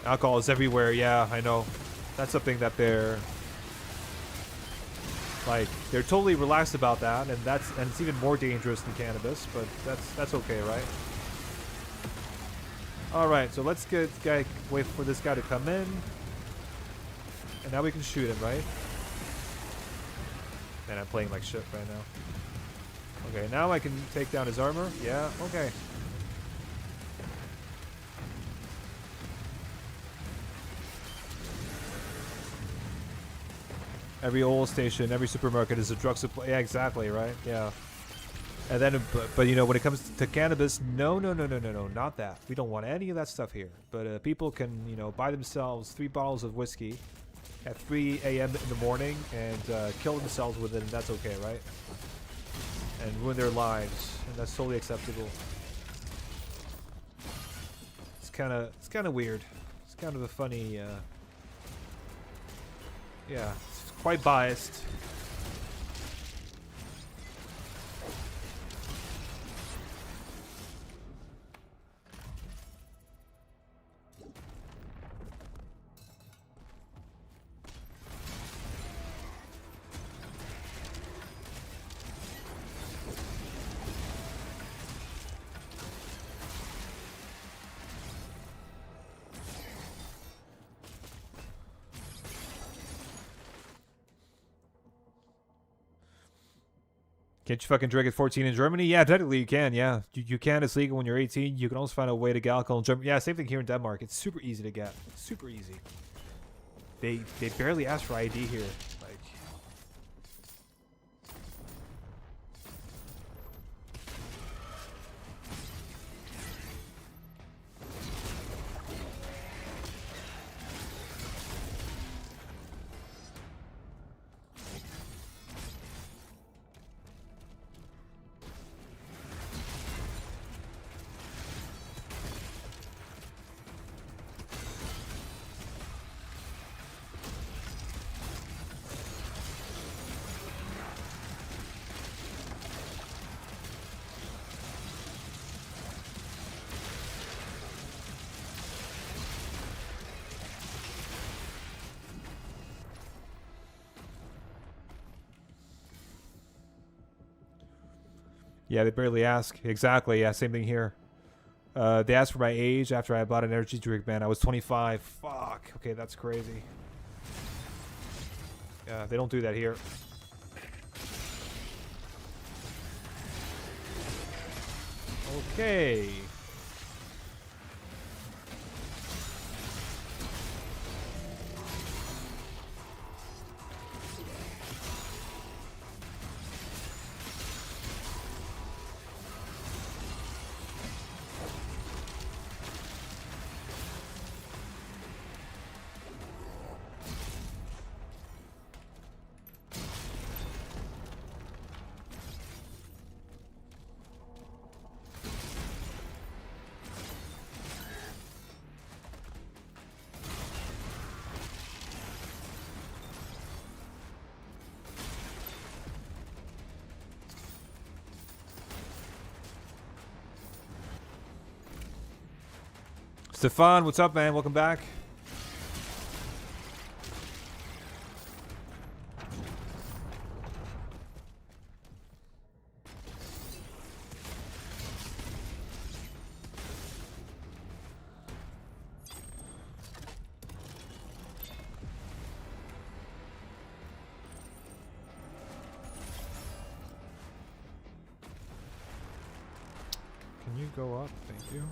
Alcohol is everywhere, yeah, I know. That's something that they're totally relaxed about that, and it's even more dangerous than cannabis, but that's okay, right? Alright, so let's wait for this guy to come in. And now we can shoot him, right? Man, I'm playing like shit right now. Okay, now I can take down his armor. Yeah, okay. Every oil station, every supermarket is a drug supply. Yeah, exactly, right? Yeah. And then, but you know, when it comes to cannabis, no, not that. We don't want any of that stuff here. But people can, you know, buy themselves 3 bottles of whiskey at 3 a.m. in the morning and kill themselves with it, and that's okay, right? And ruin their lives, and that's totally acceptable. It's kind of weird. It's kind of a funny, yeah. Quite biased. Can't you fucking drink at 14 in Germany? Yeah, technically you can. Yeah, you can. It's legal when you're 18. You can also find a way to get alcohol in Germany. Yeah, same thing here in Denmark. It's super easy to get. Super easy. They barely ask for ID here. Like. Yeah, they barely ask. Exactly. Yeah, same thing here. They asked for my age after I bought an energy drink, man. I was 25. Fuck. Okay, that's crazy. Yeah, they don't do that here. Okay. Stefan, what's up, man? Welcome back. Can you go up? Thank you.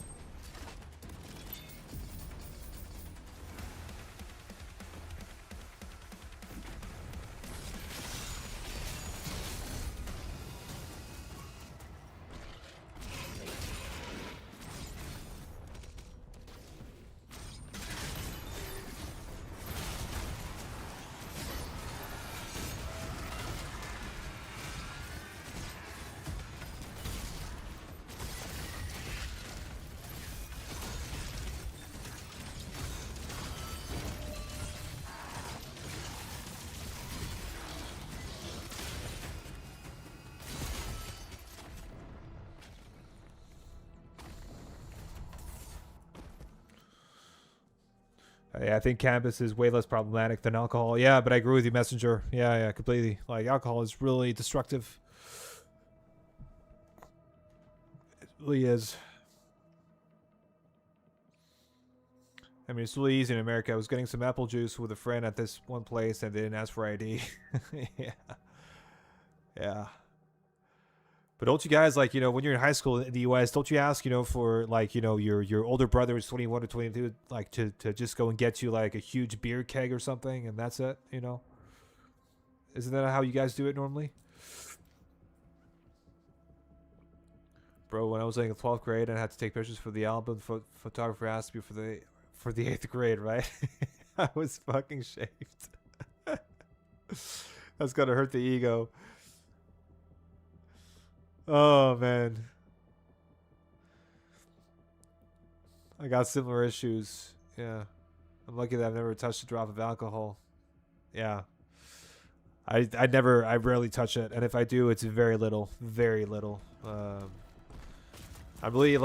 Yeah, I think cannabis is way less problematic than alcohol. Yeah, but I agree with you, Messenger. Yeah, completely. Like, alcohol is really destructive. It really is. I mean, it's really easy in America. I was getting some apple juice with a friend at this one place and they didn't ask for ID. Yeah. Yeah. But don't you guys, like, when you're in high school in the U.S., don't you ask, for, like, your older brother is 21 or 22, like, to just go and get you, like, a huge beer keg or something, and that's it, Isn't that how you guys do it normally? Bro, when I was like in 12th grade and I had to take pictures for the album, photographer asked me for the 8th grade, right? I was fucking shaved. That's gonna hurt the ego. Oh, man. I got similar issues. Yeah. I'm lucky that I've never touched a drop of alcohol. Yeah. I rarely touch it. And if I do, it's very little. Very little. I'm very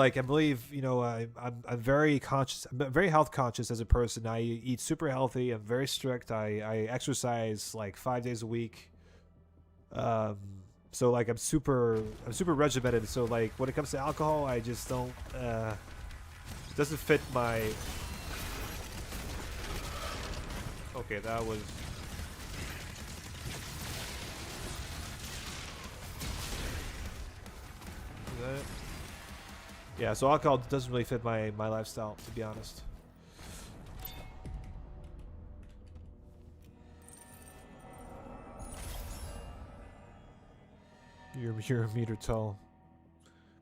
conscious. I'm very health conscious as a person. I eat super healthy. I'm very strict. I exercise like 5 days a week. So like I'm super regimented. So like when it comes to alcohol, I just don't. It doesn't fit my. Okay, that was. Yeah, so alcohol doesn't really fit my lifestyle, to be honest. You're a meter tall.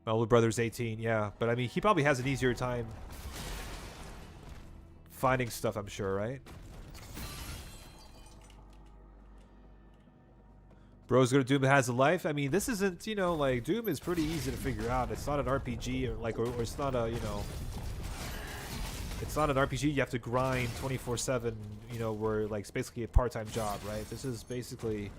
My older brother's 18, yeah. But I mean, he probably has an easier time finding stuff, I'm sure, right? Bro's gonna Doom has a life. I mean, this isn't, you know, like, Doom is pretty easy to figure out. It's not an RPG, or like, or it's not a, you know, it's not an RPG you have to grind 24/7, you know, where, like, it's basically a part-time job, right? This is basically,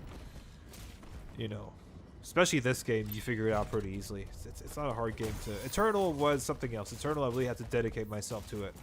you know, especially this game, you figure it out pretty easily. It's not a hard game to... Eternal was something else. Eternal, I really had to dedicate myself to it.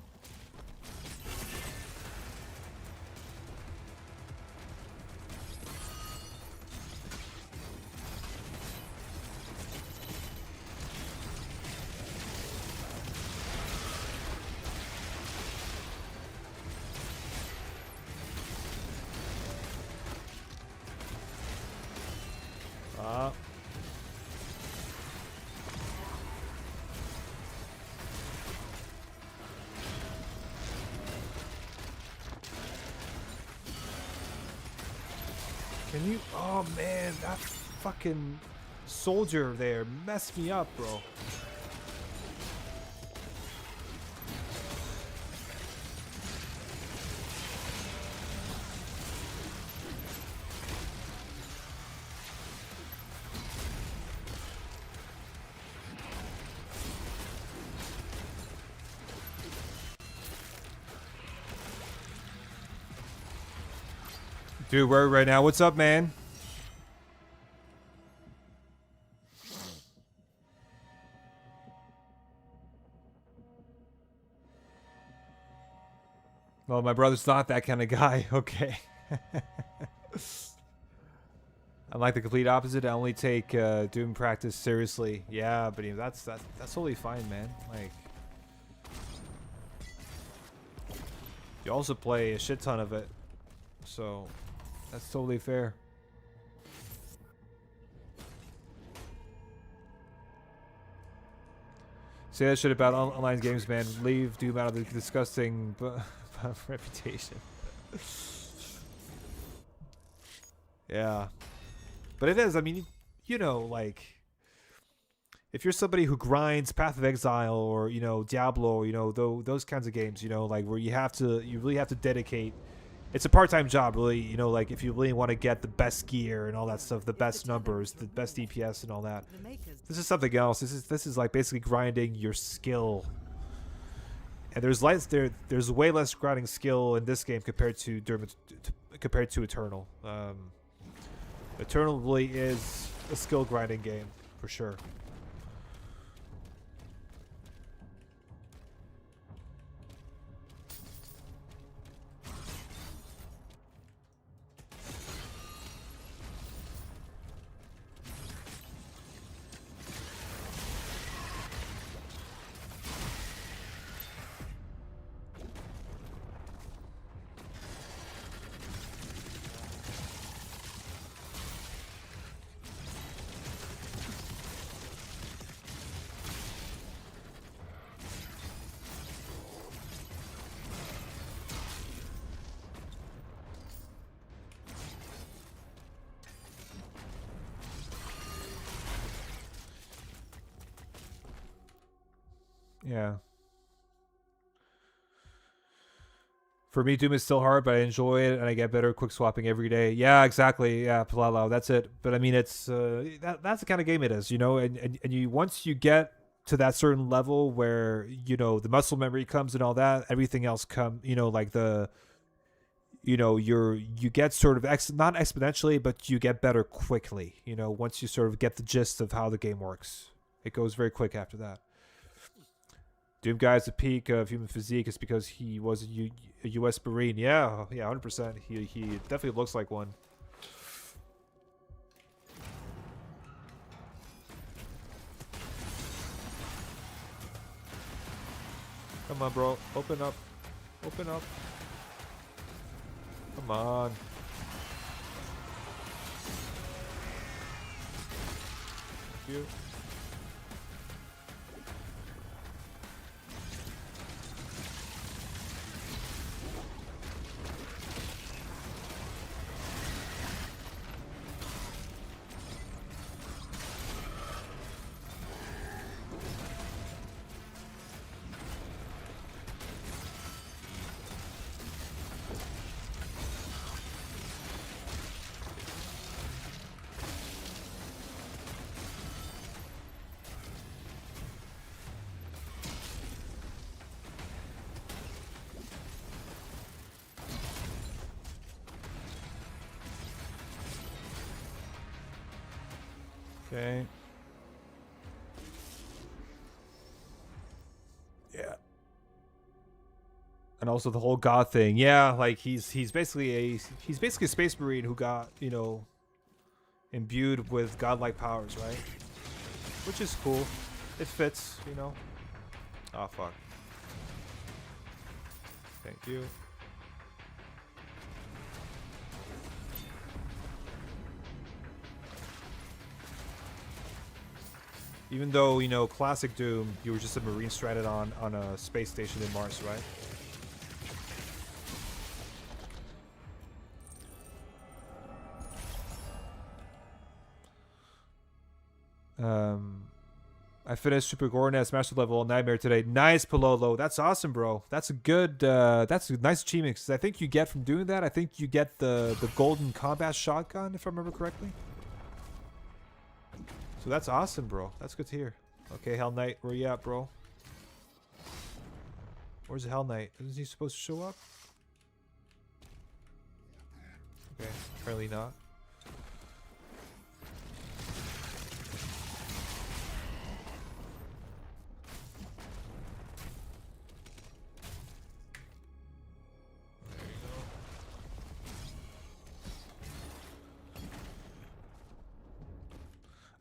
Can you... Oh, man. That fucking soldier there messed me up, bro. Dude, where are we right now? What's up, man? Well, my brother's not that kind of guy. Okay. I'm like the complete opposite. I only take Doom practice seriously. Yeah, but that's totally fine, man. Like, you also play a shit ton of it, so that's totally fair. Say that shit about online games, man. Leave Doom out of the disgusting reputation. Yeah. But it is, I mean, you know, like, if you're somebody who grinds Path of Exile or, you know, Diablo, or, you know, those kinds of games, you know, like, where you really have to dedicate. It's a part-time job, really, you know, like, if you really want to get the best gear and all that stuff, the best numbers, the best DPS and all that. This is something else. This is like basically grinding your skill. And there's way less grinding skill in this game compared to Eternal. Eternal really is a skill grinding game for sure. Yeah. For me, Doom is still hard, but I enjoy it, and I get better quick swapping every day. Yeah, exactly. Yeah, Palalo, that's it. But I mean, it's that's the kind of game it is, you know. And you once you get to that certain level where, you know, the muscle memory comes and all that, everything else come, you know, like you know, you get sort of not exponentially, but you get better quickly. You know, once you sort of get the gist of how the game works, it goes very quick after that. Doom Guy's the peak of human physique is because he was a U.S. Marine. Yeah, 100%. He definitely looks like one. Come on, bro. Open up. Open up. Come on. Thank you. Okay. Yeah. And also the whole god thing. Yeah, like he's basically a space marine who got, you know, imbued with godlike powers, right? Which is cool. It fits, you know. Oh fuck. Thank you. Even though, you know, classic Doom, you were just a marine stranded on a space station in Mars, right? I finished Super Gornet's Master Level Nightmare today. Nice, Palolo. That's awesome, bro. That's a good, that's a nice achievement. Because I think you get from doing that, I think you get the golden combat shotgun, if I remember correctly. So that's awesome, bro. That's good to hear. Okay, Hell Knight, where you at, bro? Where's the Hell Knight? Isn't he supposed to show up? Okay, apparently not.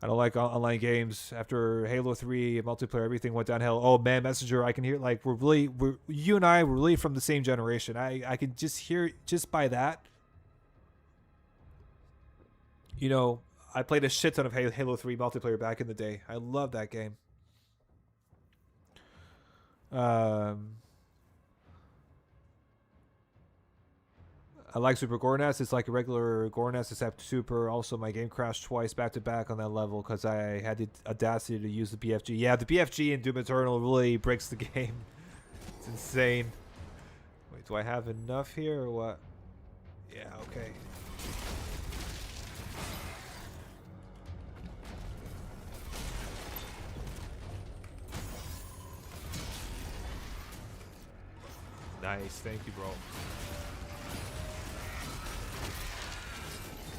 I don't like online games. After Halo 3 multiplayer, everything went downhill. Oh man, Messenger, I can hear, like, you and I were really from the same generation. I can just hear, just by that. You know, I played a shit ton of Halo 3 multiplayer back in the day. I love that game. I like Super Gornest. It's like a regular Gornest except Super. Also, my game crashed twice back to back on that level because I had the audacity to use the BFG. Yeah, the BFG in Doom Eternal really breaks the game. It's insane. Wait, do I have enough here or what? Yeah, okay. Nice, thank you, bro.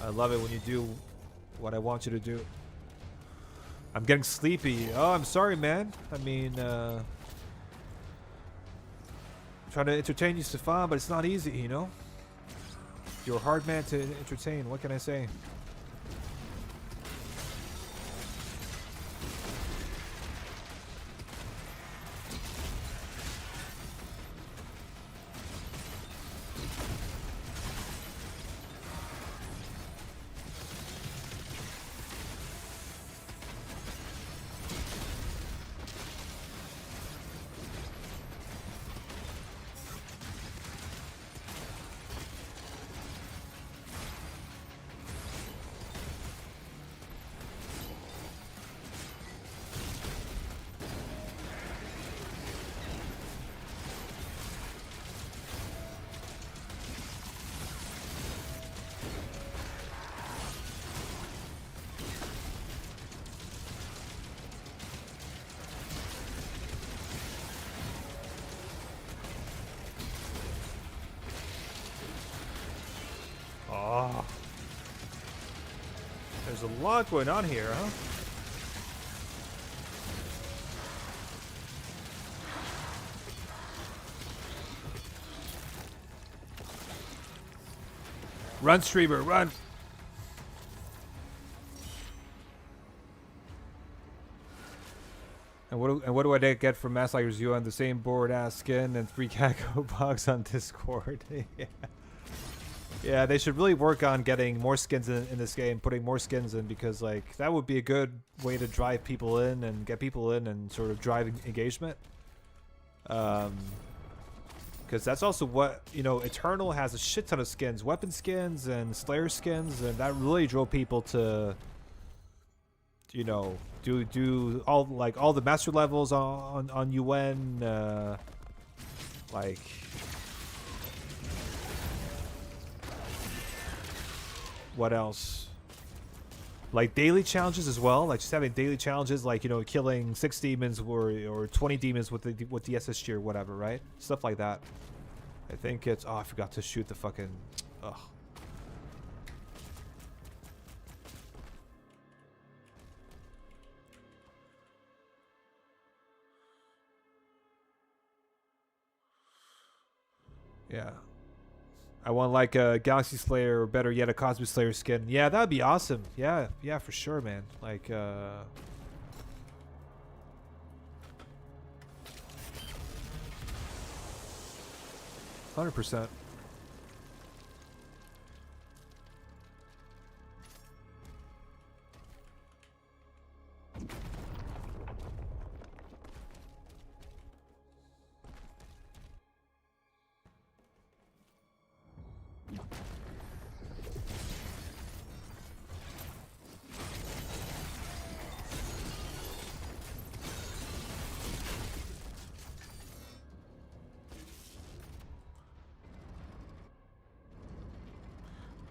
I love it when you do what I want you to do. I'm getting sleepy. Oh, I'm sorry, man. I mean, I'm trying to entertain you, Stefan, but it's not easy, you know? You're a hard man to entertain. What can I say? Oh. There's a lot going on here, huh? Run, streamer, run! And what do I get from Mass Likers You on the same board ass skin and 3 Kako bugs on Discord? Yeah. Yeah, they should really work on getting more skins in this game, putting more skins in, because like that would be a good way to drive people in and get people in and sort of drive engagement. Because that's also what, you know, Eternal has a shit ton of skins, weapon skins and Slayer skins, and that really drove people to, you know, do all the master levels on UN, like. What else? Like daily challenges as well. Like just having daily challenges, like, you know, killing 6 demons or 20 demons with the SSG or whatever, right? Stuff like that. I think it's. Oh, I forgot to shoot the fucking. Ugh. Yeah. I want like a Galaxy Slayer or better yet a Cosmic Slayer skin. Yeah, that'd be awesome. Yeah, yeah, for sure, man. Like 100%.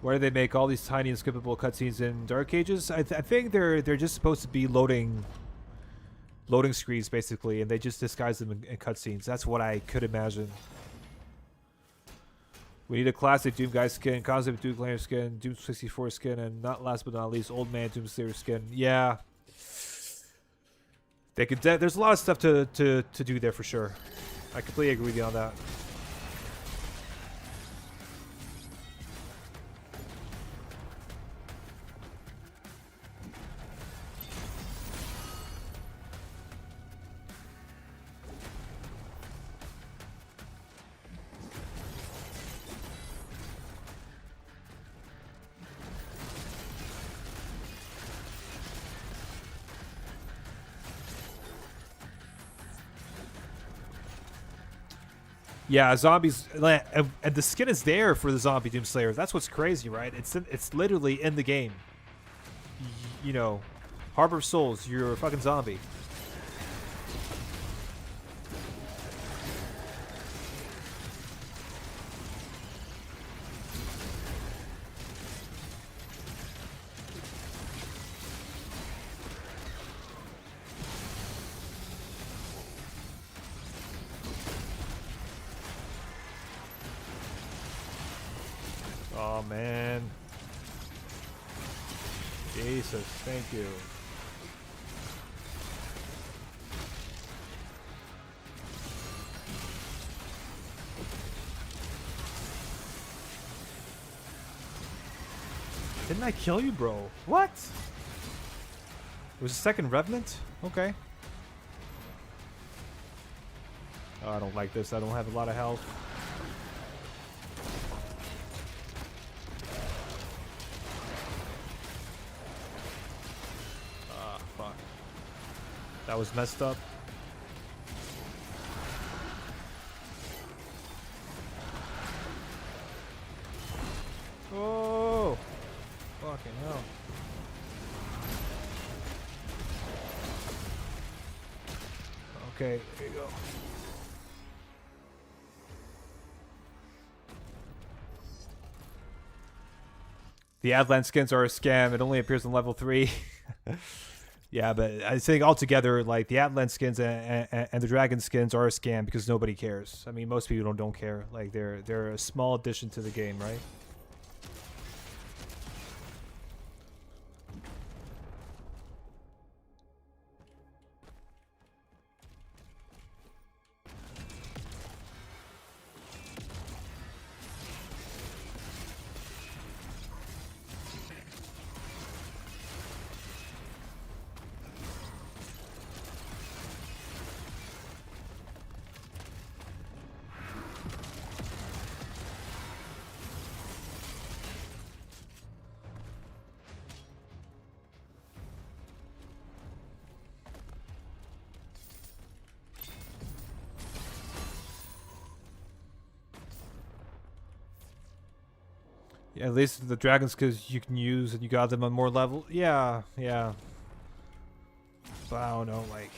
Why do they make all these tiny and skippable cutscenes in Dark Ages? I think they're just supposed to be loading screens basically, and they just disguise them in cutscenes. That's what I could imagine. We need a classic Doom Guy skin, Cosmic Doom Slayer skin, Doom 64 skin, and not last but not least, Old Man Doom Slayer skin. Yeah, they could. There's a lot of stuff to do there for sure. I completely agree with you on that. Yeah, zombies, and the skin is there for the zombie Doom Slayer. That's what's crazy, right? It's literally in the game. You know, Harbor of Souls, you're a fucking zombie. Oh man. Jesus, thank you. Didn't I kill you, bro? What? It was a second Revenant? Okay. Oh, I don't like this. I don't have a lot of health. Ah, fuck. That was messed up. Oh! Fucking hell. Okay, there you go. The Adland skins are a scam. It only appears on level 3. Yeah, but I think altogether, like the Atlan skins and the Dragon skins are a scam because nobody cares. I mean, most people don't care. Like they're a small addition to the game, right? Yeah, at least the dragons, because you can use and you got them on more level. Yeah, yeah. But I don't know, like,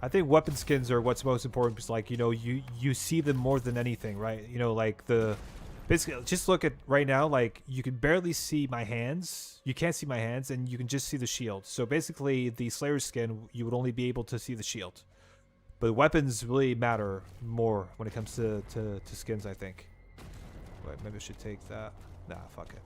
I think weapon skins are what's most important because, like, you know, you see them more than anything, right? You know, like basically, just look at right now, like you can barely see my hands. You can't see my hands, and you can just see the shield. So basically, the Slayer skin, you would only be able to see the shield. But weapons really matter more when it comes to skins, I think. Wait, maybe I should take that. Nah, fuck it.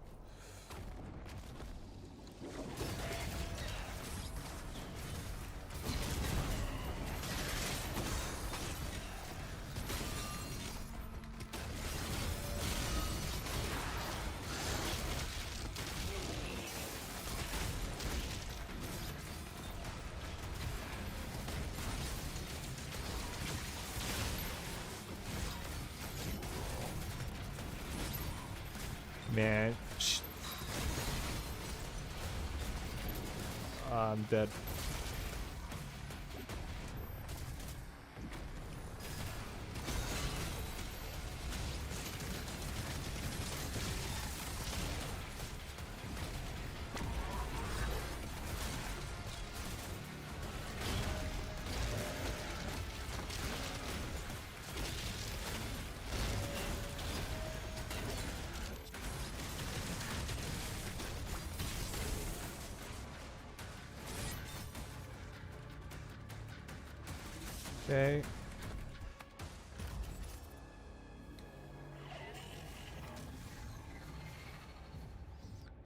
Man. I'm dead. Okay.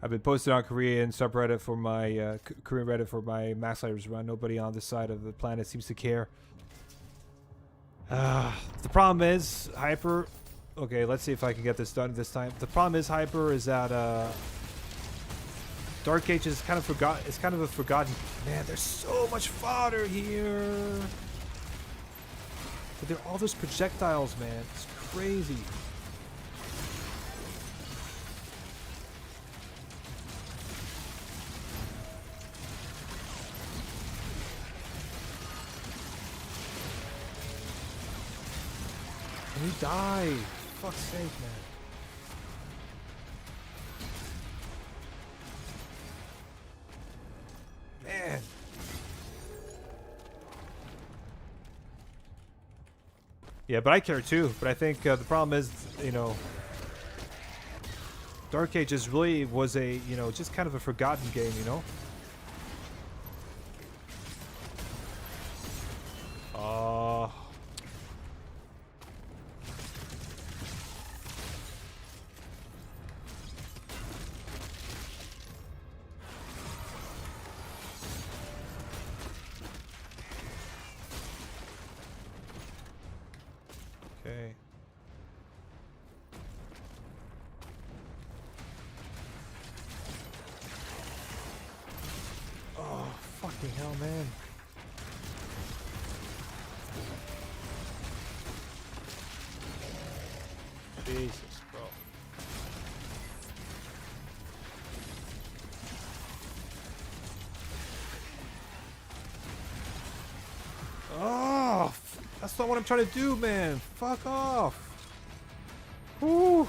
I've been posting on Korean subreddit for my Korean Reddit for my Max Lighters run. Nobody on this side of the planet seems to care. The problem is Hyper. Okay, let's see if I can get this done this time. The problem is Hyper is that Dark Age is kind of forgotten. It's kind of a forgotten. Man, there's so much fodder here. But there are all those projectiles, man. It's crazy. And he died. Fuck's sake, man. Man. Yeah, but I care too. But I think the problem is, you know, Dark Ages really was a, you know, just kind of a forgotten game, you know? Okay. Oh, fucking hell, man. Jesus, bro. Oh, that's not what I'm trying to do, man. Fuck off. Whew.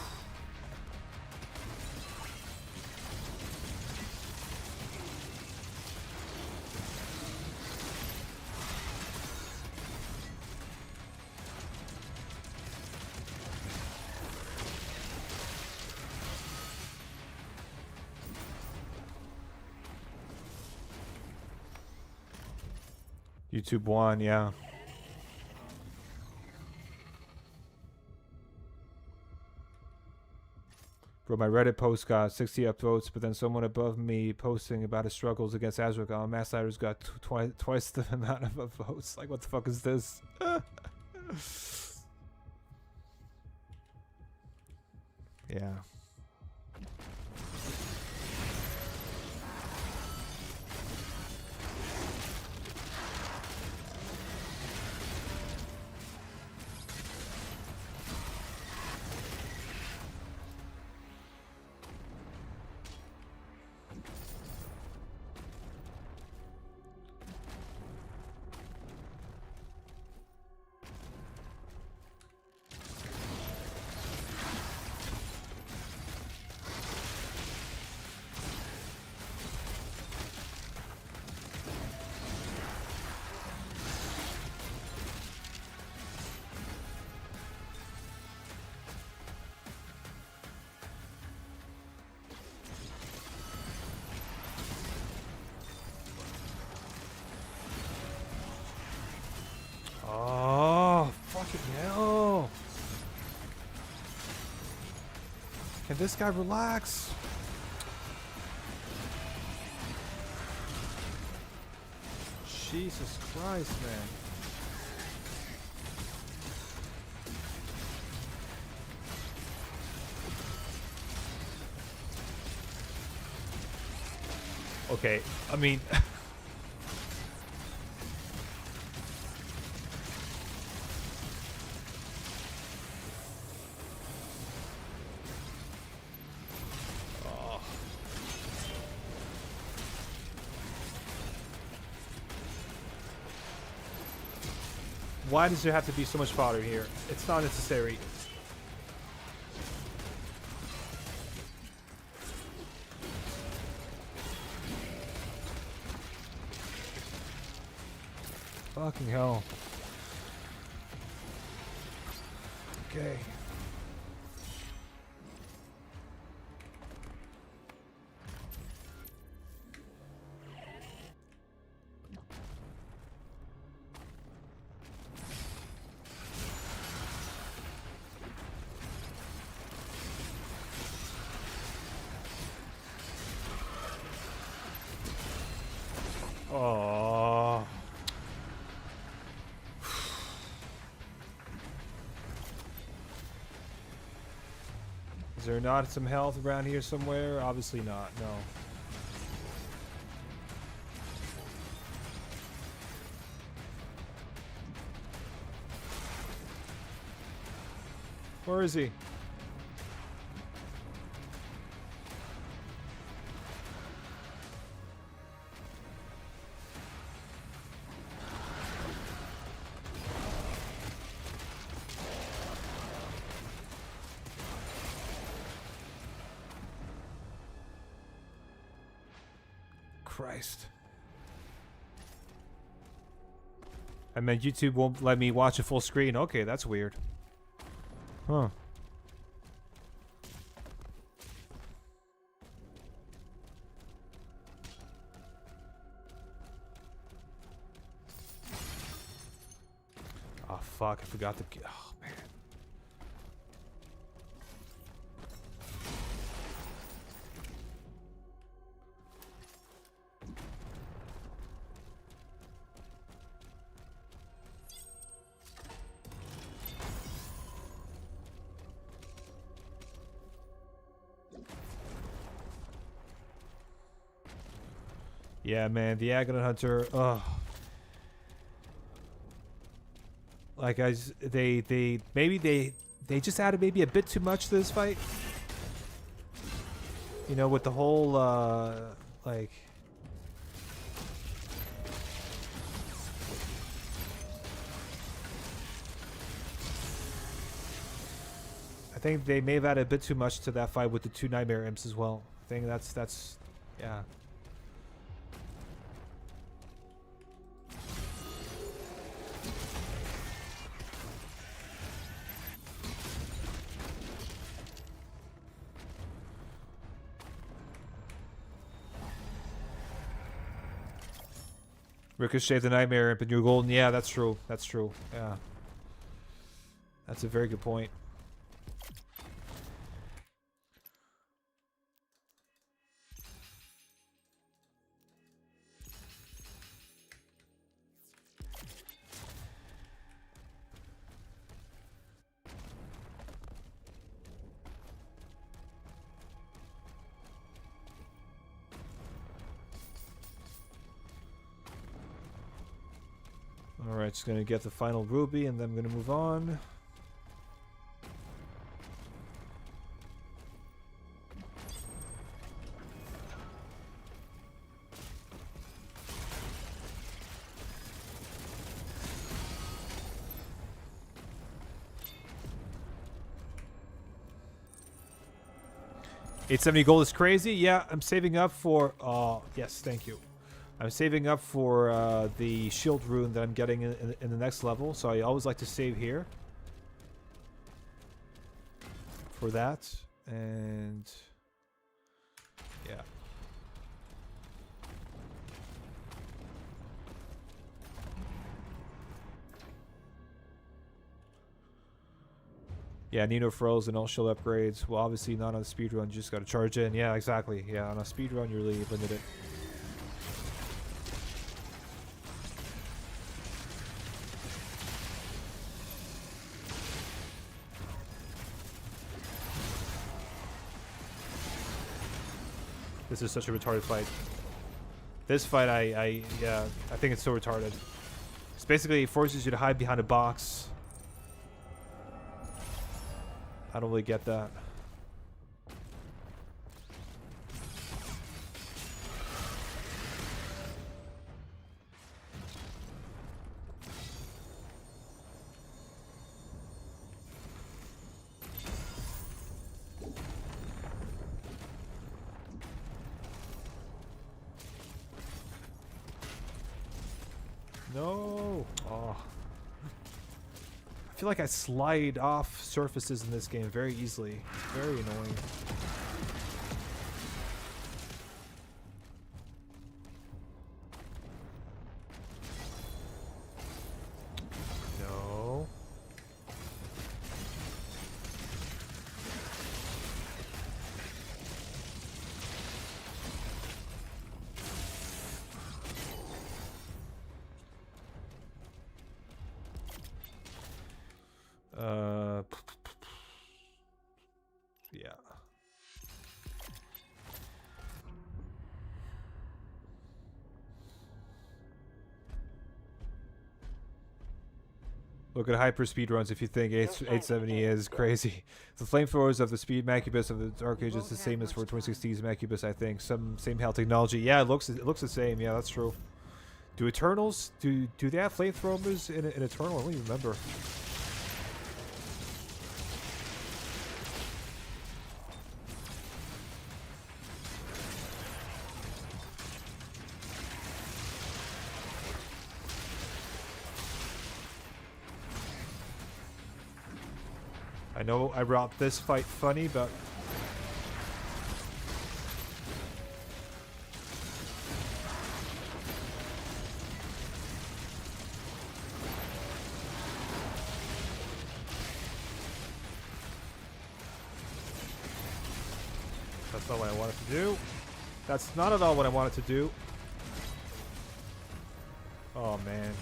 YouTube won, yeah. Bro, my Reddit post got 60 upvotes, but then someone above me posting about his struggles against Azrael, Mass Lighters got twice the amount of upvotes. Like, what the fuck is this? Yeah. Oh, fucking hell. Can this guy relax? Jesus Christ, man. Okay, I mean... Why does there have to be so much fodder here? It's not necessary. Fucking hell. Okay. Oh. Is there not some health around here somewhere? Obviously not, no. Where is he? Christ. I meant YouTube won't let me watch a full screen. Okay, that's weird. Huh. Oh, fuck. I forgot to... Oh, man. Yeah, man, the Aghanim Hunter. Ugh. Like they just added maybe a bit too much to this fight. You know, with the whole like. I think they may have added a bit too much to that fight with the 2 Nightmare Imps as well. I think that's yeah. Ricochet the Nightmare Imp and you're golden. Yeah, that's true. That's true. Yeah. That's a very good point. Alright, just gonna get the final ruby and then I'm gonna move on. $870 gold is crazy. Yeah, I'm saving up for... Oh, yes, thank you. I'm saving up for the shield rune that I'm getting in the next level, so I always like to save here for that, and yeah. Yeah, Nino froze and all shield upgrades. Well, obviously not on a speedrun, you just gotta charge in. Yeah, exactly. Yeah, on a speedrun you're really limited. This is such a retarded fight. This fight, I think it's so retarded. It's basically it forces you to hide behind a box. I don't really get that. No. Oh. I feel like I slide off surfaces in this game very easily. It's very annoying. No. Yeah. Look at hyper speed runs if you think 870 is crazy. The flamethrowers of the speed Macubus of the Dark Age is the same as for 2016's Macubus, I think. Same HAL technology. Yeah, it looks the same. Yeah, that's true. Do Eternals do they have flamethrowers in Eternal? I don't even remember. I know I brought this fight funny, but that's not what I wanted to do. That's not at all what I wanted to do. Oh man.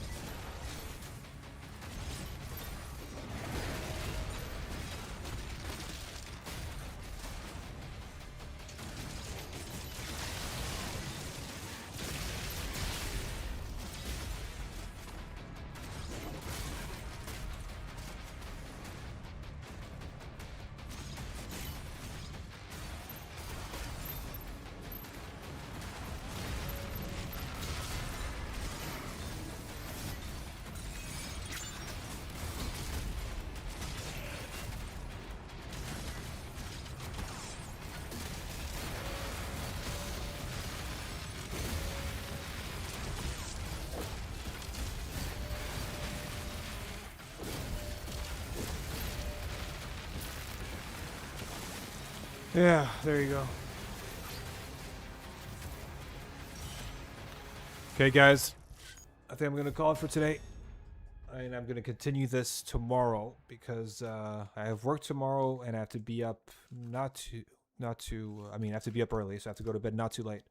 Yeah, there you go. Okay, guys. I think I'm going to call it for today. And I'm going to continue this tomorrow because I have work tomorrow and I have to be up I have to be up early, so I have to go to bed not too late.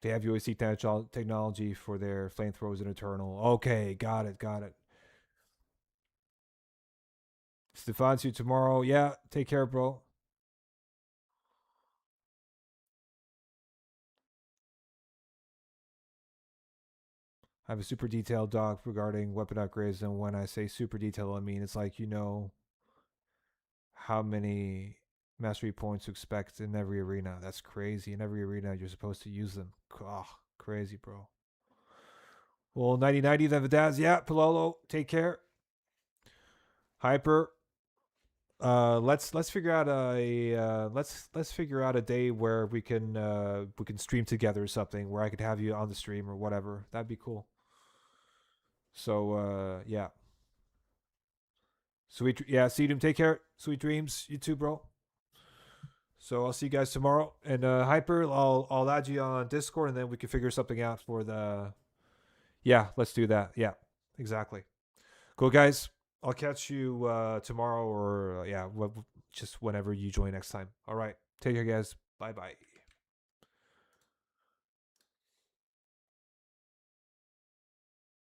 They have UAC technology for their flamethrowers in Eternal. Okay, got it. Stefan, see you tomorrow. Yeah, take care, bro. I have a super detailed doc regarding weapon upgrades, and when I say super detailed, I mean it's like how many mastery points to expect in every arena. That's crazy. In every arena, you're supposed to use them. Oh, crazy, bro. Well, 90-90 then Vidaz. Yeah, Palolo, take care. Hyper. Let's figure out let's figure out a day where we can stream together or something where I could have you on the stream or whatever. That'd be cool. So yeah. Sweet yeah, see you. Take care. Sweet dreams. You too, bro. So I'll see you guys tomorrow. And Hyper, I'll add you on Discord and then we can figure something out for the yeah, let's do that. Yeah, exactly. Cool guys. I'll catch you tomorrow or yeah, just whenever you join next time. All right. Take care guys. Bye bye.